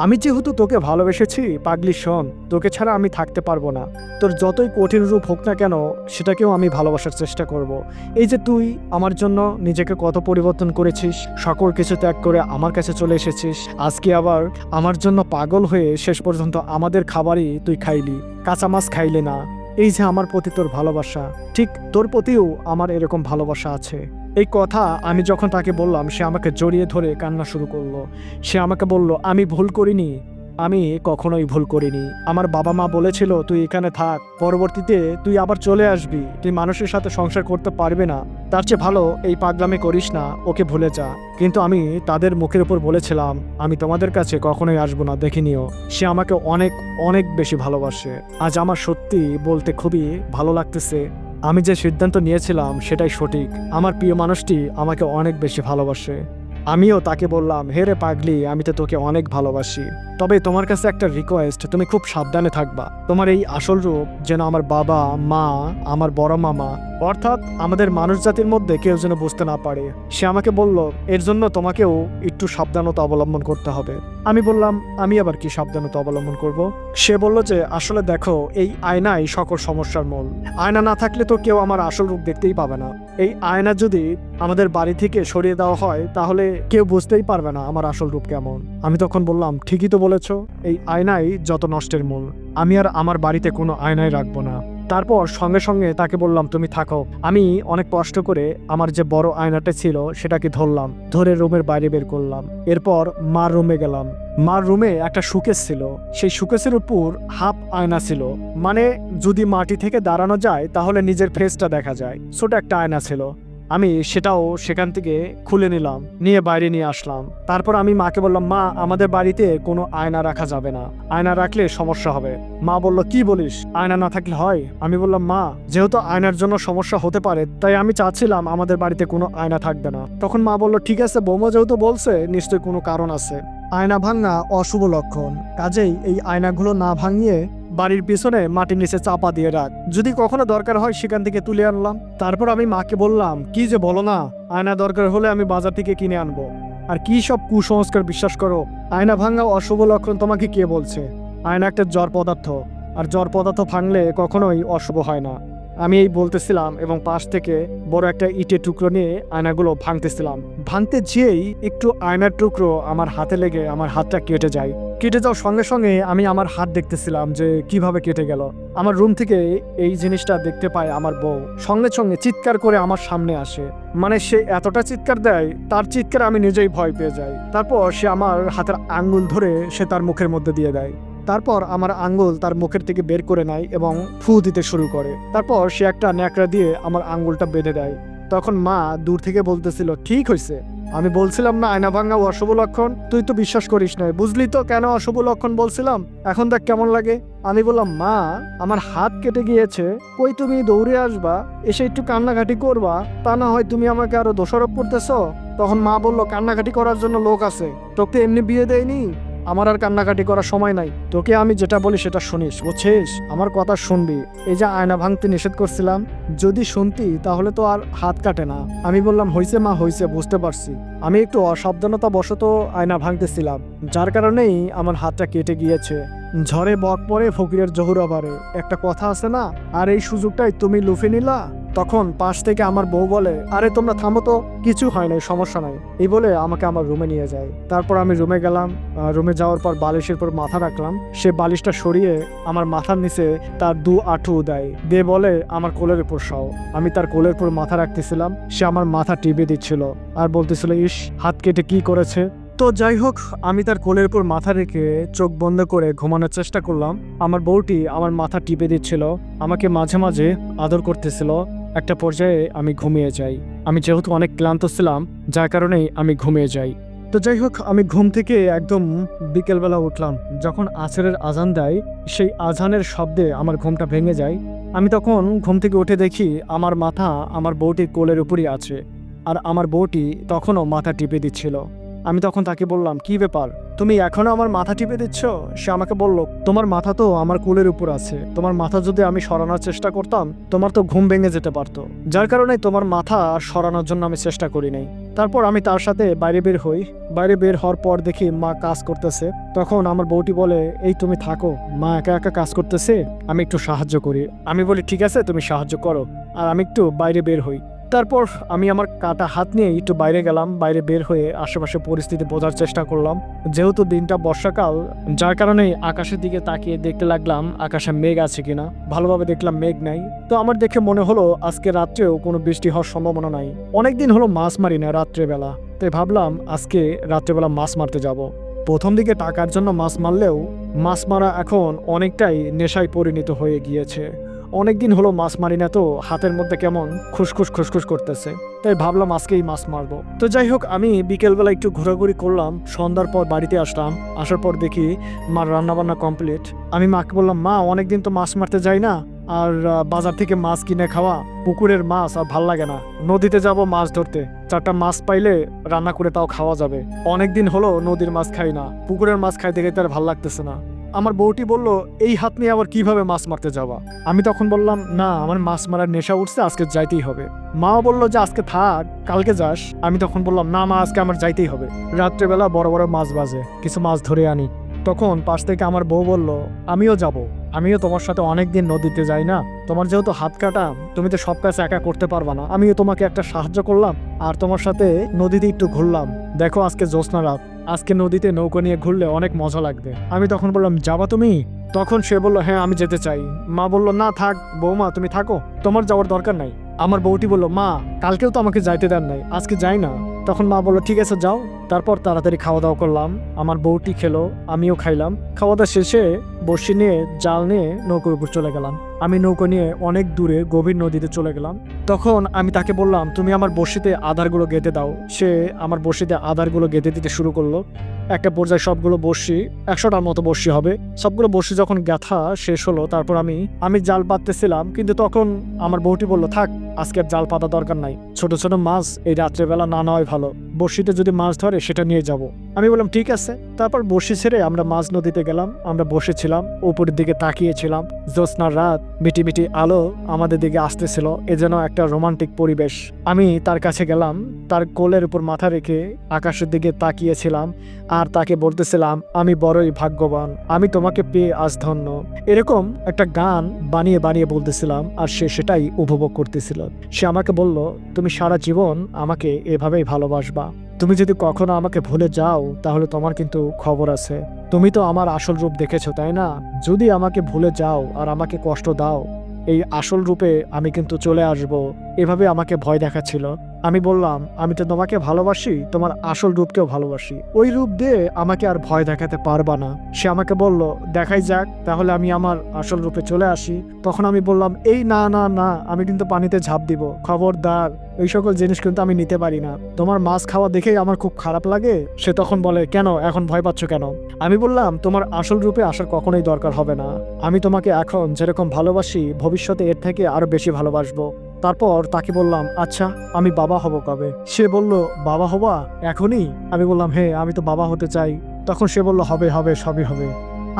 আমি যেহেতু তোকে ভালোবেসেছি পাগলি, শোন, তোকে ছাড়া আমি থাকতে পারবো না। তোর যতই কঠিন রূপ হোক না কেন সেটাকেও আমি ভালোবাসার চেষ্টা করব। এই যে তুই আমার জন্য নিজেকে কত পরিবর্তন করেছিস, সকল কিছু ত্যাগ করে আমার কাছে চলে এসেছিস, আজকে আবার আমার জন্য পাগল হয়ে শেষ পর্যন্ত আমাদের খাবারই তুই খাইলি, কাঁচা মাছ খাইলি না। এই যে আমার প্রতি তোর ভালোবাসা, ঠিক তোর প্রতিও আমার এরকম ভালোবাসা আছে। এই কথা আমি যখন তাকে বললাম, সে আমাকে জড়িয়ে ধরে কান্না শুরু করলো। সে আমাকে বলল, আমি ভুল করিনি, আমি কখনোই ভুল করিনি। আমার বাবা মা বলেছিল তুই এখানে থাক, পরবর্তীতে তুই আবার চলে আসবি, তুই মানুষের সাথে সংসার করতে পারবে না, তার চেয়ে ভালো এই পাগলামি করিস না, ওকে ভুলে যা। কিন্তু আমি তাদের মুখের উপর বলেছিলাম আমি তোমাদের কাছে কখনোই আসবো না, দেখে নিও। সে আমাকে অনেক অনেক বেশি ভালোবাসে। আজ আমার সত্যি বলতে খুবই ভালো লাগতেছে, আমি যে সিদ্ধান্ত নিয়েছিলাম সেটাই সঠিক। আমার প্রিয় মানুষটি আমাকে অনেক বেশি ভালোবাসে। আমিও তাকে বললাম, হে রে পাগলি, আমি তো তোকে অনেক ভালোবাসি, তবে তোমার কাছে একটা রিকোয়েস্ট, তুমি খুব সাবধানে থাকবা। তোমার এই আসল রূপ যেন আমার বাবা মা, আমার বড় মামা, অর্থাৎ আমাদের মানুষ জাতির মধ্যে কেউ যেন বুঝতে না পারে। সে আমাকে বলল, এর জন্য তোমাকেও একটু সাবধানতা অবলম্বন করতে হবে। আমি বললাম, আমি আবার কি সাবধানতা অবলম্বন করব? সে বলল যে আসলে দেখো, এই আয়নাই সকল সমস্যার মূল। আয়না না থাকলে তো কেউ আমার আসল রূপ দেখতেই পাবে না। এই আয়না যদি আমাদের বাড়ি থেকে সরিয়ে দেওয়া হয় তাহলে কেউ বুঝতেই পারবে না আমার আসল রূপ কেমন। আমি তখন বললাম, ঠিকই তো বলেছ, এই আয়নাই যত নষ্টের মূল। আমি আর আমার বাড়িতে কোনো আয়নাই রাখবো না। তারপর সঙ্গে সঙ্গে তাকে বললাম, তুমি থাকো। আমি অনেক কষ্ট করে আমার যে বড় আয়নাটা ছিল সেটাকে ধরলাম, ধরে রুমের বাইরে বের করলাম। এরপর মার রুমে গেলাম। মার রুমে একটা শোকেস ছিল, সেই শোকেসের উপর হাফ আয়না ছিল, মানে যদি মাটি থেকে দাঁড়ানো যায় তাহলে নিজের ফেসটা দেখা যায়, ছোট একটা আয়না ছিল। আমি সেটাও সেখান থেকে খুলে নিলাম, নিয়ে বাইরে নিয়ে আসলাম। তারপর আমি মাকে বললাম, মা, আমাদের বাড়িতে কোনো আয়না রাখা যাবে না, আয়না রাখলে সমস্যা হবে। মা বলল, কি বলিস, আয়না না থাকলে হয়? আমি বললাম, মা, যেহেতু আয়নার জন্য সমস্যা হতে পারে তাই আমি চাচ্ছিলাম আমাদের বাড়িতে কোনো আয়না থাকবে না। তখন মা বলল, ঠিক আছে, বৌমা যেহেতু বলছে নিশ্চয়ই কোনো কারণ আছে। আয়না ভাঙা অশুভ লক্ষণ, কাজেই এই আয়নাগুলো না ভাঙিয়ে বাড়ির পিছনে মাটির নিচে চাপা দিয়ে রাখ, যদি কখনো দরকার হয় সেখান থেকে তুলে আনলাম। তারপর আমি মাকে বললাম, কি যে বলো না, আয়না দরকার হলে আমি বাজার থেকে কিনে আনবো। আর কি সব কুসংস্কার বিশ্বাস করো? আয়না ভাঙা অশুভ লক্ষণ তোমাকে কে বলছে? আয়না একটা জড় পদার্থ, আর জড় পদার্থ ভাঙলে কখনোই অশুভ হয় না। আমি এই বলতেছিলাম এবং পাশ থেকে বড় একটা ইটের টুকরো নিয়ে আয়নাগুলো ভাঙতেছিলাম। ভাঙতে যেয়েই একটু আয়নার টুকরো আমার হাতে লেগে আমার হাতটা কেটে যায়। কেটে যাওয়ার সঙ্গে সঙ্গে আমি আমার হাত দেখতেছিলাম যে কিভাবে কেটে গেল। আমার রুম থেকে এই জিনিসটা দেখতে পায় আমার বউ, সঙ্গে সঙ্গে চিৎকার করে আমার সামনে আসে। মানে সে এতটা চিৎকার দেয়, তার চিৎকার আমি নিজেই ভয় পেয়ে যাই। তারপর সে আমার হাতের আঙ্গুল ধরে সে তার মুখের মধ্যে দিয়ে দেয়। তারপর আমার আঙ্গুল তার মুখের থেকে বের করে নেয় এবং ফু দিতে শুরু করে। তারপর সে একটা ন্যাকড়া দিয়ে আমার আঙ্গুলটা বেঁধে দেয়। তখন মা দূর থেকে বলতেছিল, ঠিক হয়েছে, আমি বলছিলাম না আয়না ভাঙা অশুভ লক্ষণ, তুই তো বিশ্বাস করিস না, বুঝলি তো কেন অশুভ লক্ষণ বলছিলাম, এখন দেখ কেমন লাগে। আমি বললাম, মা, আমার হাত কেটে গিয়েছে, কই তুমি দৌড়ে আসবা, এসে একটু কান্নাকাটি করবা, তা না হয় তুমি আমাকে আরো দোষারোপ করতেছ। তখন মা বলল, কান্নাকাটি করার জন্য লোক আছে, তোকে এমনি বিয়ে দেয়নি, আমার আর কান্নাকাটি করার সময় নাই, তোকে আমি যেটা বলি সেটা শুনিস, বুঝছিস, আমার কথা শুনবি। এই যে আয়না ভাঙতে নিষেধ করছিলাম, যদি শুনতি তাহলে তো আর হাত কাটে না। আমি বললাম, হইছে মা, হইছে, বুঝতে পারছি, আমি একটু অসাবধানতা বশত আয়না ভাঙতেছিলাম, যার কারণেই আমার হাতটা কেটে গিয়েছে। ঝড়ে বক পড়ে ফকিরের জহুরা বাড়ে, একটা কথা আছে না, আর এই সুযোগটাই তুমি লুফে নিলা। তখন পাশ থেকে আমার বউ বলে, আরে তোমরা থামো তো, কিছু হয় নাই, সমস্যা নাই, এই বলে আমাকে আমার রুমে নিয়ে যায়। তারপর আমি রুমে গেলাম। রুমে যাওয়ার পর বালিশের পর মাথা রাখলাম। সে বালিশটা সরিয়ে আমার মাথার নিচে তার 2 হাঁটু দিয়ে বলে, আমার কোলের উপর সও। আমি তার কোলের উপর মাথা রাখতেছিলাম, সে আমার মাথা টিপে দিচ্ছিল আর বলতেছিল, ইস, হাত কেটে কি করেছে। তো যাই হোক, আমি তার কোলের উপর মাথা রেখে চোখ বন্ধ করে ঘুমানোর চেষ্টা করলাম। আমার বউটি আমার মাথা টিপে দিচ্ছিল, আমাকে মাঝে মাঝে আদর করতেছিল। একটা পর্যায়ে আমি ঘুমিয়ে যাই। আমি যেহেতু অনেক ক্লান্ত ছিলাম, যার কারণেই আমি ঘুমিয়ে যাই। তো যাই হোক, আমি ঘুম থেকে একদম বিকেলবেলা উঠলাম। যখন আসরের আজান দেয়, সেই আজানের শব্দে আমার ঘুমটা ভেঙে যায়। আমি তখন ঘুম থেকে উঠে দেখি আমার মাথা আমার বউটির কোলের উপরই আছে, আর আমার বউটি তখনও মাথা টিপে দিচ্ছিল। আমি তখন তাকে বললাম, কি ব্যাপার, তুমি এখনো আমার মাথা টিপে দিচ্ছ? সে আমাকে বলল, তোমার মাথা তো আমার কোলের উপর আছে, তোমার মাথা যদি আমি সরানোর চেষ্টা করতাম তোমার তো ঘুম ভেঙে যেতে পারতো, যার কারণে তোমার মাথা সরানোর জন্য আমি চেষ্টা করি নাই। তারপর আমি তার সাথে বাইরে বের হই। বাইরে বের হওয়ার পর দেখি মা কাজ করতেছে। তখন আমার বউটি বলে, এই তুমি থাকো, মা একা একা কাজ করতেছে, আমি একটু সাহায্য করি। আমি বলি, ঠিক আছে, তুমি সাহায্য করো, আর আমি একটু বাইরে বের হই। তারপর আমি আমার কাটা হাত নিয়ে একটু বাইরে গেলাম। বাইরে বের হয়ে আশেপাশে পরিস্থিতি বোঝার চেষ্টা করলাম। যেহেতু দিনটা বর্ষাকাল, যার কারণে আকাশের দিকে তাকিয়ে দেখতে লাগলাম আকাশে মেঘ আছে কিনা। ভালোভাবে দেখলাম মেঘ নাই। তো আমার দেখে মনে হলো আজকে রাত্রেও কোনো বৃষ্টি হওয়ার সম্ভাবনা নাই। অনেকদিন হলো মাছ মারি না রাত্রেবেলা, তাই ভাবলাম আজকে রাত্রেবেলা মাছ মারতে যাব। প্রথম দিকে টাকার জন্য মাছ মারলেও মাছ মারা এখন অনেকটাই নেশায় পরিণত হয়ে গিয়েছে। অনেকদিন হলো মাছ মারি না, তো হাতের মধ্যে কেমন খুসখুস খুসখুস করতেছে, তাই ভাবলাম আজকেই মাছ মারবো। তো যাই হোক, আমি বিকেলবেলা একটু ঘোরাঘুরি করলাম। সন্ধ্যার পর বাড়িতে আসলাম। আসার পর দেখি মার রান্নাবান্না কমপ্লিট। আমি মাকে বললাম, মা, অনেকদিন তো মাছ মারতে যাই না, আর বাজার থেকে মাছ কিনে খাওয়া, পুকুরের মাছ আর ভাল লাগে না, নদীতে যাব মাছ ধরতে, 4টা মাছ পাইলে রান্না করে তাও খাওয়া যাবে। অনেকদিন হলো নদীর মাছ খাই না, পুকুরের মাছ খাইতে খাইতে আর ভাল লাগতেছে না। আমার বউটি বলল, এই হাত নিয়ে আবার কিভাবে মাছ মারতে যাওয়া? আমি তখন বললাম, না, আমার মাছ মারার নেশা উঠছে, আজকে যাইতেই হবে। মাও বলল যে আজকে থাক, কালকে যাস। আমি তখন বললাম, না মা, আজকে আমার যাইতেই হবে। রাত্রেবেলা বড় বড় মাছ বাজে, কিছু মাছ ধরে আনি। তখন পাশ থেকে আমার বউ বলল, আমিও যাব, আমিও তোমার সাথে অনেকদিন নদীতে যাই না, তোমার যেহেতু হাত কাটা, তুমি তো সব কাজ একা করতে পারবা না, আমিও তোমাকে একটা সাহায্য করলাম, আর তোমার সাথে নদীতে একটু ঘুরলাম। দেখো আজকে জ্যোৎস্না রাত, আজকে নদীতে নৌকা নিয়ে ঘুরলে অনেক মজা লাগবে। আমি তখন বললাম, যাবা তুমি? তখন সে বলল, হ্যাঁ, আমি যেতে চাই। মা বলল, না থাক বৌমা, তুমি থাকো, তোমার যাওয়ার দরকার নাই। আমার বউটি বলল, মা, কালকেও তো আমাকে যাইতে দেন নাই, আজকে যাই না। তখন মা বলল, ঠিক আছে যাও। তারপর তাড়াতাড়ি খাওয়া দাওয়া করলাম। আমার বউটি খেলো, আমিও খাইলাম। খাওয়া দাওয়া শেষে বড়শি নিয়ে জাল নিয়ে নৌকার উপর চলে গেলাম। আমি নৌকা নিয়ে অনেক দূরে গভীর নদীতে চলে গেলাম। তখন আমি তাকে বললাম, তুমি আমার বড়শিতে আধারগুলো গেঁথে দাও। সে আমার বড়শিতে আধারগুলো গেঁথে দিতে শুরু করলো। একটা পর্যায়ে সবগুলো বড়শি, 100টার মতো বড়শি হবে, সবগুলো বড়শি যখন গাঁথা শেষ হলো, তারপর আমি জাল পাততেছিলাম। কিন্তু তখন আমার বউটি বলল, থাক, আজকে আর জাল পাতা দরকার নাই, ছোট ছোট মাছ এই রাত্রেবেলা না নেওয়াই ভালো, বড়শিতে যদি মাছ ধরে সেটা নিয়ে যাব। আমি বললাম, ঠিক আছে। তারপর বড়শি ছেড়ে আমরা মাছ নদীতে গেলাম। আমরা বসেছিলাম, উপরের দিকে তাকিয়েছিলাম। জ্যোৎস্নার রাত, মিটি মিটি আলো আমাদের দিকে আসতেছিল, এ যেন একটা রোমান্টিক পরিবেশ। আমি তার কাছে গেলাম, তার কোলের উপর মাথা রেখে আকাশের দিকে তাকিয়েছিলাম, আর তাকে বলতেছিলাম, আমি বড়ই ভাগ্যবান, আমি তোমাকে পেয়ে আজ ধন্য। এরকম একটা গান বানিয়ে বানিয়ে বলতেছিলাম, আর সে সেটাই উপভোগ করতেছিল। সে আমাকে বলল, তুমি সারা জীবন আমাকে এভাবেই ভালোবাসবা, তুমি যদি কখনো আমাকে ভুলে যাও তাহলে তোমার কিন্তু খবর আছে, তুমি তো আমার আসল রূপ দেখেছো, তাই না? যদি আমাকে ভুলে যাও আর আমাকে কষ্ট দাও, এই আসল রূপে আমি কিন্তু চলে আসব। এভাবে আমাকে ভয় দেখাচ্ছিল। আমি বললাম, আমি তো তোমাকে ভালোবাসি, তোমার আসল রূপকেও ভালোবাসি, ওই রূপ দিয়ে আমাকে আর ভয় দেখাতে পারবা না। সে আমাকে বলল, দেখাই যাক, তাহলে আমি আমার আসল রূপে চলে আসি। তখন আমি বললাম, এই না না না, আমি কিন্তু পানিতে ঝাঁপ দিব, খবরদার, এই সকল জিনিস কিন্তু আমি নিতে পারি না, তোমার মাছ খাওয়া দেখেই আমার খুব খারাপ লাগে। সে তখন বলে, কেন, এখন ভয় পাচ্ছ কেন? আমি বললাম, তোমার আসল রূপে আসার কখনোই দরকার হবে না, আমি তোমাকে এখন যেরকম ভালোবাসি ভবিষ্যতে এর থেকে আরো বেশি ভালোবাসবো। তারপর তাকে বললাম, আচ্ছা, আমি বাবা হব কবে? সে বলল, বাবা হবা এখনই? আমি বললাম, হ্যাঁ, আমি তো বাবা হতে চাই। তখন সে বলল, হবে হবে, সবই হবে।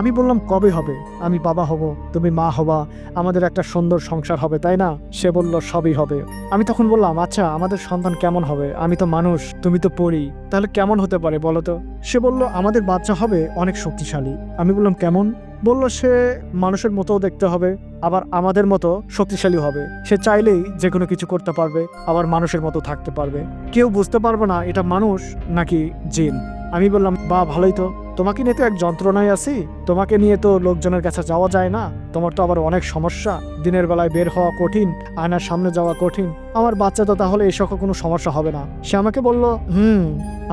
আমি বললাম, কবে হবে? আমি বাবা হব, তুমি মা হবা, আমাদের একটা সুন্দর সংসার হবে, তাই না? সে বলল, সবই হবে। আমি তখন বললাম, আচ্ছা, আমাদের সন্তান কেমন হবে? আমি তো মানুষ, তুমি তো পরী, তাহলে কেমন হতে পারে বলো তো? সে বলল, আমাদের বাচ্চা হবে অনেক শক্তিশালী। আমি বললাম, কেমন? বলল সে মানুষের মতো দেখতে হবে, আবার আমাদের মতো শক্তিশালী হবে। সে চাইলেই যে কোনো কিছু করতে পারবে, আবার মানুষের মতো থাকতে পারবে। কেউ বুঝতে পারবে না এটা মানুষ নাকি জিন। আমি বললাম, বা ভালোই তো, তোমাকে নিয়ে তো এক যন্ত্রণায় আছি, তোমাকে নিয়ে তো লোকজনের কাছে যাওয়া যায় না, তোমার তো আবার অনেক সমস্যা, দিনের বেলায় বের হওয়া কঠিন, আয়নার সামনে যাওয়া কঠিন। আমার বাচ্চা তো তাহলে এই সকল কোনো সমস্যা হবে না। সে আমাকে বলল,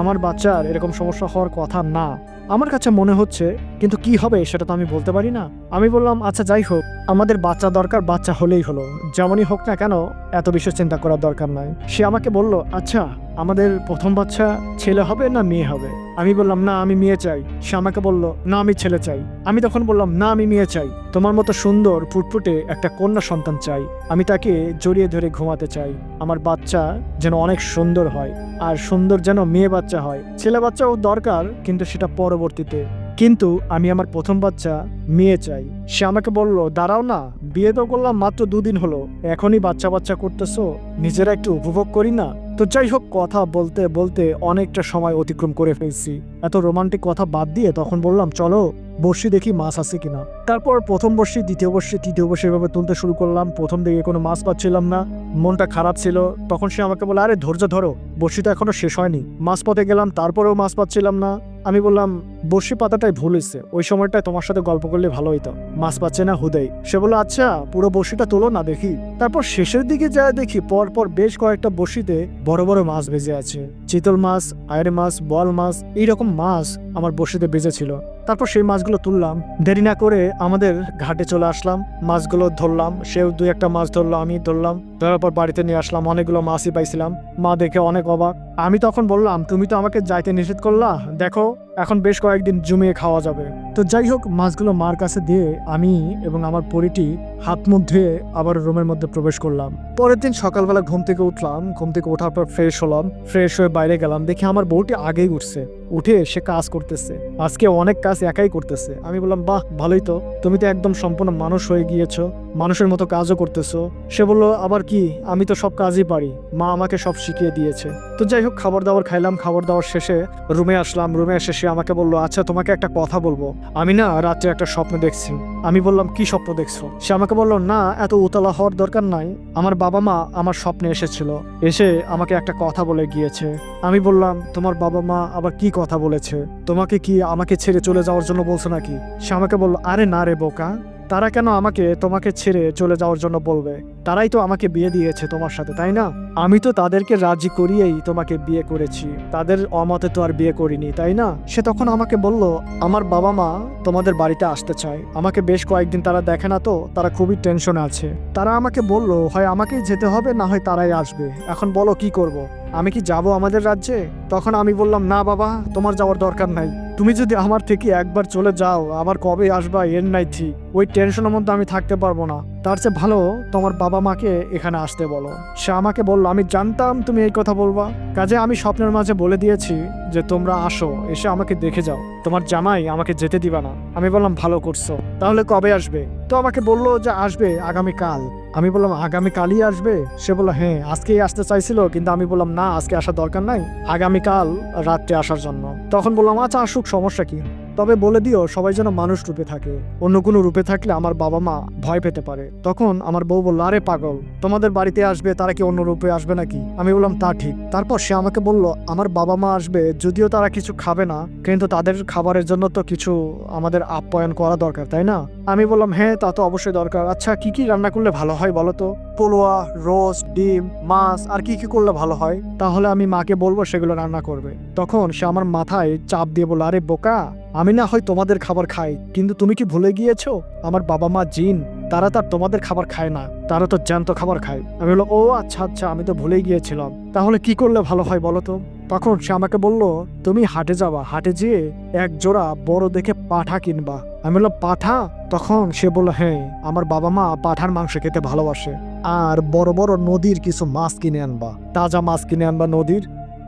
আমার বাচ্চার এরকম সমস্যা হওয়ার কথা না, আমার কাছে মনে হচ্ছে, কিন্তু কি হবে সেটা তো আমি বলতে পারি না। আমি বললাম, আচ্ছা যাই হোক, আমাদের বাচ্চা দরকার, বাচ্চা হলেই হলো, যেমনই হোক না কেন, এত বেশি চিন্তা করার দরকার নাই। সে আমাকে বলল, আচ্ছা আমাদের প্রথম বাচ্চা ছেলে হবে না মেয়ে হবে? আমি বললাম, না আমি মেয়ে চাই। সে আমাকে বলল, না আমি ছেলে চাই। আমি তখন বললাম, না আমি মেয়ে চাই, তোমার মতো সুন্দর ফুটফুটে একটা কন্যা সন্তান চাই, আমি তাকে জড়িয়ে ধরে ঘুমাতে চাই, আমার বাচ্চা যেন অনেক সুন্দর হয়, আর সুন্দর যেন মেয়ে বাচ্চা হয়। ছেলে বাচ্চাও দরকার, কিন্তু সেটা পরবর্তীতে, কিন্তু আমি আমার প্রথম বাচ্চা মেয়ে চাই। সে আমাকে বলল, দাঁড়াও না, বিয়ে তো করলাম মাত্র 2 দিন হলো, এখনই বাচ্চা বাচ্চা করতেছো, নিজেরা একটু উপভোগ করি না? তো যাই হোক, কথা বলতে বলতে অনেকটা সময় অতিক্রম করে ফেলছি। এত রোমান্টিক কথা বাদ দিয়ে তখন বললাম, চলো বড়শি দেখি মাছ আছে কিনা। তারপর প্রথম বড়শি, দ্বিতীয় বড়শি, তৃতীয় বড়শি এভাবে তুলতে শুরু করলাম। প্রথম দিকে কোনো মাছ পাচ্ছিলাম না, মনটা খারাপ ছিল। তখন সে আমাকে বলে, আরে ধৈর্য ধরো, বড়শি তো এখনো শেষ হয়নি। মাছ পথে গেলাম, তারপরেও মাছ পাচ্ছিলাম না। আমি বললাম, বড়শি পাতাটাই ভুল হয়েছে, ওই সময়টায় তোমার সাথে গল্প করলে ভালো হইতো, মাছ পাচ্ছে না হুদেই। সে বলল, আচ্ছা পুরো বড়শিটা তোলো না দেখি। তারপর শেষের দিকে যা দেখি, পরপর বেশ কয়েকটা বড়শিতে বড় বড় মাছ বেজে আছে। চিতল মাছ, আয়ের মাছ, বোয়াল মাছ, এইরকম মাছ আমার বড়শিতে বেজেছিল। তারপর সেই মাছগুলো তুললাম, দেরি না করে আমাদের ঘাটে চলে আসলাম, মাছগুলো ধরলাম। সেও 2-1টা মাছ ধরলো, আমি ধরলাম, ধরার পর বাড়িতে নিয়ে আসলাম। অনেকগুলো মাছই পাইছিলাম। মা দেখে অনেক অবাক। আমি তখন বললাম, তুমি তো আমাকে যাইতে নিষেধ করলা, দেখো এখন বেশ কয়েকদিন জমিয়ে খাওয়া যাবে। তো যাই হোক, মাছগুলো মার কাছে দিয়ে আমি এবং আমার পরিটি হাত মুখ ধুয়ে আবার রুমের মধ্যে প্রবেশ করলাম। পরের দিন সকালবেলা ঘুম থেকে উঠলাম, ঘুম থেকে ওঠার পর ফ্রেশ হলাম, ফ্রেশ হয়ে বাইরে গেলাম, দেখি আমার বউটি আগেই উঠছে, উঠে সে কাজ করতেছে, আজকে অনেক কাজ একাই করতেছে। আমি বললাম, বাহ ভালোই তো, তুমি তো একদম সম্পূর্ণ মানুষ হয়ে গিয়েছো, মানুষের মতো কাজও করতেছো। সে বলল, আবার কি, আমি তো সব কাজই পারি, মা আমাকে সব শিখিয়ে দিয়েছে। তো যাই হোক, খাবার দাবার খাইলাম, খাবার দাবার শেষে রুমে আসলাম। রুমে এসে সে আমাকে বললো, আচ্ছা তোমাকে একটা কথা বলবো, আমি না রাত্রে একটা স্বপ্ন দেখছি। আমি বললাম, কি স্বপ্ন দেখছো? সে আমাকে বললো, না এত উতলা হওয়ার দরকার নাই, আমার বাবা মা আমার স্বপ্নে এসেছিল, এসে আমাকে একটা কথা বলে গিয়েছে। আমি বললাম, তোমার বাবা মা আবার কি কথা বলেছে? তোমাকে কি আমাকে ছেড়ে চলে যাওয়ার জন্য বলছো নাকি? সে আমাকে বলল, আরে না রে বোকা, তারা কেন আমাকে তোমাকে ছেড়ে চলে যাওয়ার জন্য বলবে? তারাই তো আমাকে বিয়ে দিয়েছে তোমার সাথে, তাই না? আমি তো তাদেরকে রাজি করিয়েই তোমাকে বিয়ে করেছি, তাদের অমতে তো আর বিয়ে করিনি, তাই না? সে তখন আমাকে বলল, আমার বাবা মা তোমাদের বাড়িতে আসতে চায়, আমাকে বেশ কয়েকদিন তারা দেখে না, তো তারা খুবই টেনশনে আছে। তারা আমাকে বলল, হয় আমাকেই যেতে হবে, না হয় তারাই আসবে, এখন বলো কি করব? আমি কি যাব আমাদের রাজ্যে? তখন আমি বললাম, না বাবা, তোমার যাওয়ার দরকার নাই, তুমি যদি আমার থেকে একবার চলে যাও, আবার কবে আসবা এর নাই ঠিক, ওই টেনশনের মধ্যে আমি থাকতে পারবো না, তার চেয়ে ভালো তোমার বাবা মাকে এখানে আসতে বলো। সে আমাকে বললো, আমি জানতাম তুমি এই কথা বলবা, কাজে আমি স্বপ্নের মাঝে বলে দিয়েছি যে তোমরা আসো, এসে আমাকে দেখে যাও, তোমার জামাই আমাকে যেতে দিবা না। আমি বললাম, ভালো করছো, তাহলে কবে আসবে? তো আমাকে বললো যে আসবে আগামীকাল। আমি বললাম, আগামীকালই আসবে? সে বললো, হ্যাঁ আজকেই আসতে চাইছিল, কিন্তু আমি বললাম, না আজকে আসার দরকার নাই, আগামীকাল রাত্রে আসার জন্য। তখন বললাম, আচ্ছা আসুক, সমস্যা কি, তবে বলে দিও সবাই যেন মানুষ রূপে থাকে, অন্য কোনো রূপে থাকলে আমার বাবা মা ভয় পেতে পারে। তখন আমার বউ বলল, আরে পাগল, তোমাদের বাড়িতে আসবে, তারা কি অন্য রূপে আসবে নাকি? আমি বললাম, তা ঠিক। তারপর সে আমাকে বলল, আমার বাবা মা আসবে, যদিও তারা কিছু খাবে না, কিন্তু তাদের খাবারের জন্য তো কিছু আমাদের আপ্যায়ন করা দরকার, তাই না? আমি বললাম, হ্যাঁ তা তো অবশ্যই দরকার। আচ্ছা কি কি রান্না করলে ভালো হয় বলো তো? পোলোয়া, রোস্ট, ডিম, মাছ, আর কি কি করলে ভালো হয়? তাহলে আমি মাকে বলবো সেগুলো রান্না করবে। তখন সে আমার মাথায় চাপ দিয়ে বলল, আরে বোকা, আমি না হয় তোমাদের খাবার খাই, কিন্তু তুমি কি ভুলে গিয়েছো আমার বাবা মা জিন, তারা তার তোমাদের খাবার খায় না, তারা তো জ্যান্ত খাবার খায়। আমি বললাম, ও আচ্ছা আচ্ছা, আমি তো ভুলেই গিয়েছিলাম, তাহলে কি করলে ভালো হয় বলো তো? তখন সে আমাকে বলল, তুমি হাটে যাবা, হাটে যেয়ে এক জোড়া বড় দেখে পাঠা কিনবা। আমি বললাম, পাঠা? তখন সে বলল, হ্যাঁ আমার বাবা মা পাঠার মাংস খেতে ভালোবাসে, আর বড় বড় নদীর কিছু মাছ কিনে আনবা, তাজা মাছ কিনে আনবা নদীর,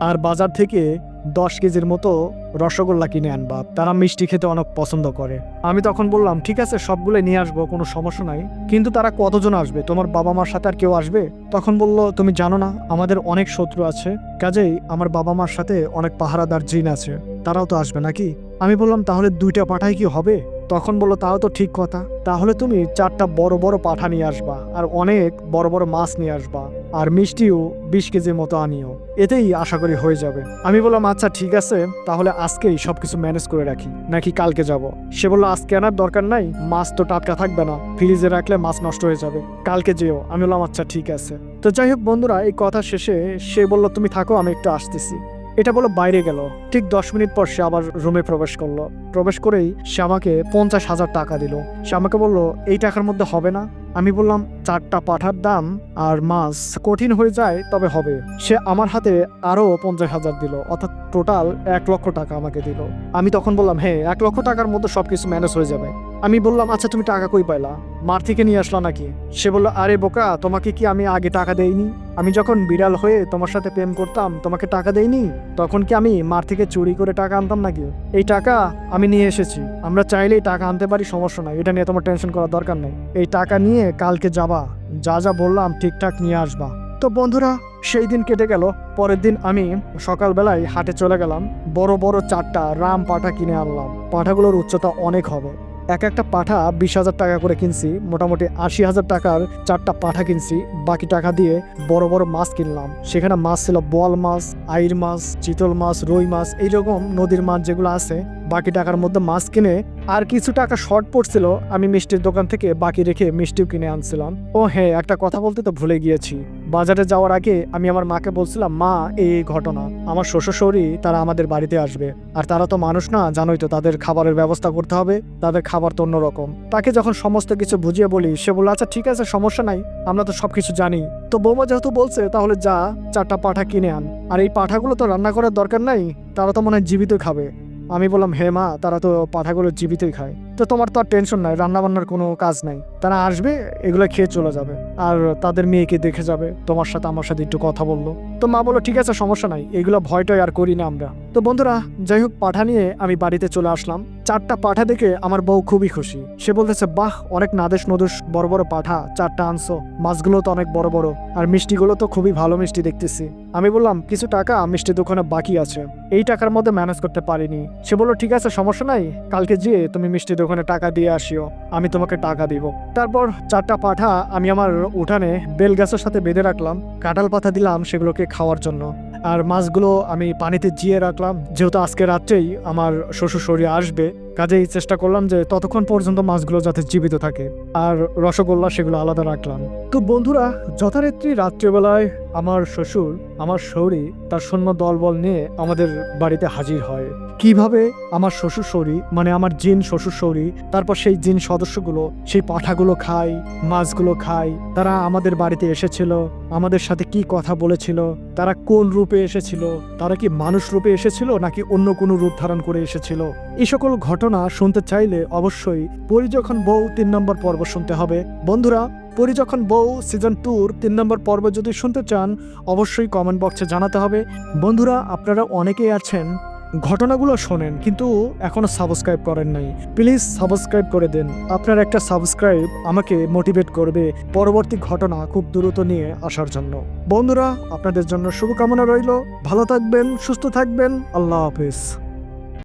আর বাজার থেকে 10 কেজির মতো রসগোল্লা কিনে আনবা, তারা মিষ্টি খেতে অনেক পছন্দ করে। আমি তখন বললাম, ঠিক আছে সবগুলো নিয়ে আসবো, কোনো সমস্যা নাই, কিন্তু তারা কতজন আসবে? তোমার বাবা মার সাথে আর কেউ আসবে? তখন বলল, তুমি জানো না আমাদের অনেক শত্রু আছে, কাজেই আমার বাবা মার সাথে অনেক পাহারাদার জিন আছে, তারাও তো আসবে নাকি? আমি বললাম, তাহলে 2টা পাঠাই কি হবে? তখন বললো তাও তো ঠিক কথা, তাহলে তুমি 4টা বড় বড় পাঠা নিয়ে আসবা আর অনেক বড় বড় মাছ নিয়ে আসবা আর মিষ্টিও 20 কেজির মতো আনিও, এতেই আশা করি হয়ে যাবে। আমি বললাম আচ্ছা ঠিক আছে, তাহলে আজকেই সবকিছু ম্যানেজ করে রাখি নাকি কালকে যাব। সে বললো আজকে আনার দরকার নাই, মাছ তো টাটকা থাকবে না, ফ্রিজে রাখলে মাছ নষ্ট হয়ে যাবে, কালকে যেও। আমি বললাম আচ্ছা ঠিক আছে। তো যাই হোক বন্ধুরা, এই কথা শেষে সে বললো তুমি থাকো, আমি একটু আসতেছি। এটা বলো বাইরে গেল। ঠিক 10 মিনিট পর সে আবার রুমে প্রবেশ করলো। প্রবেশ করেই সে আমাকে 50,000 টাকা দিল। সে আমাকে বললো এই টাকার মধ্যে হবে না। আমি বললাম 4টা পাঠার দাম আর মাছ কঠিন হয়ে যায়, তবে হবে। সে আমার হাতে আরো 50,000 দিল, অর্থাৎ টোটাল 1 লক্ষ টাকা আমাকে দিল। আমি তখন বললাম হ্যাঁ 1 লক্ষ টাকার মধ্যে সবকিছু ম্যানেজ হয়ে যাবে। আমি বললাম আচ্ছা তুমি টাকা কই পাইলা, মার থেকে নিয়ে আসলা নাকি? সে বললো আরে বোকা, তোমাকে কি আমি আগে টাকা দেইনি? আমি যখন বিড়াল হয়ে তোমার সাথে প্রেম করতাম তোমাকে টাকা দেইনি? তখন কি আমি মার থেকে চুরি করে টাকা আনতাম নাকি? এই টাকা আমি নিয়ে এসেছি, আমরা চাইলেই টাকা আনতে পারি, সমস্যা নাই, এটা নিয়ে তোমার টেনশন করার দরকার নেই। এই টাকা নিয়ে কালকে যাবা, যা যা বললাম ঠিকঠাক নিয়ে আসবা। তো বন্ধুরা, সেই দিন কেটে গেল। পরের দিন আমি সকালবেলায় হাটে চলে গেলাম, বড় বড় 4টা রাম পাঠা কিনে আনলাম। পাঠাগুলোর উচ্চতা অনেক হবে। একটা পাঠা 20,000 টাকা করে কিনছি, মোটামুটি 80,000 টাকার 4টা পাঠা কিনছি। বাকি টাকা দিয়ে বড় বড় মাছ কিনলাম। সেখানে মাছ ছিল বোয়াল মাছ, আইর মাছ, চিতল মাছ, রুই মাছ, এইরকম নদীর মাছ যেগুলো আছে। বাকি টাকার মধ্যে মাছ কিনে আর কিছু টাকা শর্ট পড়ছিল, আমি মিষ্টির দোকান থেকে বাকি রেখে মিষ্টিও কিনে আনছিলাম। ও হ্যাঁ, একটা কথা বলতে তো ভুলে গিয়েছি। বাজারে যাওয়ার আগে আমি আমার মাকে বলছিলাম মা এই ঘটনা, আমার শ্বশুর শাশুড়ি তারা আমাদের বাড়িতে আসবে, আর তারা তো মানুষ না, জানোই তো, তাদের খাবারের ব্যবস্থা করতে হবে, তাদের খাবার তো অন্যরকম। তাকে যখন সমস্ত কিছু বুঝিয়ে বলি, সে বলল আচ্ছা ঠিক আছে সমস্যা নাই, আমরা তো সবকিছু জানি। তো বৌমা যেহেতু বলছে তাহলে যা 4টা পাঠা কিনে আন, আর এই পাঠাগুলো তো রান্না করার দরকার নাই, তারা তো মনে হয় জীবিত খাবে। আমি বললাম হে মা, তারা তো পাঠাগুলো জীবিতই খায়, তো তোমার তো আর টেনশন নাই, রান্না বান্নার কোনো কাজ নাই, তারা আসবে এগুলো খেয়ে চলে যাবে, আর তাদের মেয়েকে দেখে যাবে, তোমার সাথে আমার সাথে একটু কথা বললো। তো মা বললো ঠিক আছে সমস্যা নাই, এগুলো ভয়টাই আর করি না আমরা। তো বন্ধুরা, যাই হোক, পাঠা নিয়ে আমি বাড়িতে চলে আসলাম। 4টা পাঠা দেখে আমার বউ খুবই খুশি। সে বলতেছে বাহ, অনেক নাদেশ নদুস বড় বড় পাঠা 4টা আনছো, মাছগুলো তো অনেক বড় বড়, আর মিষ্টিগুলো তো খুবই ভালো মিষ্টি দেখতেছি। আমি বললাম কিছু টাকা মিষ্টি দোকানে বাকি আছে, এই টাকার মধ্যে ম্যানেজ করতে পারিনি। সে বললো ঠিক আছে সমস্যা নাই, কালকে যেয়ে তুমি মিষ্টি দোকানে টাকা দিয়ে আসিও, আমি তোমাকে টাকা দিব। তারপর 4টা পাঠা আমি আমার উঠানে বেল গাছের সাথে বেঁধে রাখলাম, কাঁঠাল পাতা দিলাম সেগুলোকে খাওয়ার জন্য। আর মাছগুলো আমি পানিতে জিয়ে রাখলাম, যেহেতু আজকে রাত্রেই আমার শ্বশুর শাশুড়ি আসবে, কাজেই চেষ্টা করলাম যে ততক্ষণ পর্যন্ত মাছগুলো যাতে জীবিত থাকে। আর রসগোল্লা সেগুলো আলাদা রাখলাম। তো বন্ধুরা, যথারীতি রাত্রিবেলায় আমার শ্বশুর, আমার শৌরি তার সৈন্য দলবল নিয়ে আমাদের বাড়িতে হাজির হয়। কিভাবে? আমার শ্বশুর শৌরি, মানে আমার জিন শ্বশুর শৌরি, তারপর সেই জিন সদস্যগুলো সেই পাঠাগুলো খায়, মাছগুলো খায়। তারা আমাদের বাড়িতে এসেছিল, আমাদের সাথে কি কথা বলেছিল, তারা কোন রূপে এসেছিল, তারা কি মানুষ রূপে এসেছিল নাকি অন্য কোনো রূপ ধারণ করে এসেছিল, এই সকল ঘটনা শুনতে চাইলে অবশ্যই পরি যখন বউ 3 নম্বর পর্ব শুনতে হবে। বন্ধুরা, পরি যখন বউ সিজন 2-র 3 নম্বর পর্ব যদি শুনতে চান, অবশ্যই কমেন্ট বক্সে জানাতে হবে। বন্ধুরা, আপনারা অনেকেই আছেন ঘটনাগুলো শোনেন কিন্তু এখনো সাবস্ক্রাইব করেন নাই, প্লিজ সাবস্ক্রাইব করে দেন। আপনার একটা সাবস্ক্রাইব আমাকে মোটিভেট করবে পরবর্তী ঘটনা খুব দ্রুত নিয়ে আসার জন্য। বন্ধুরা, আপনাদের জন্য শুভকামনা রইল, ভালো থাকবেন, সুস্থ থাকবেন, আল্লাহ হাফেজ।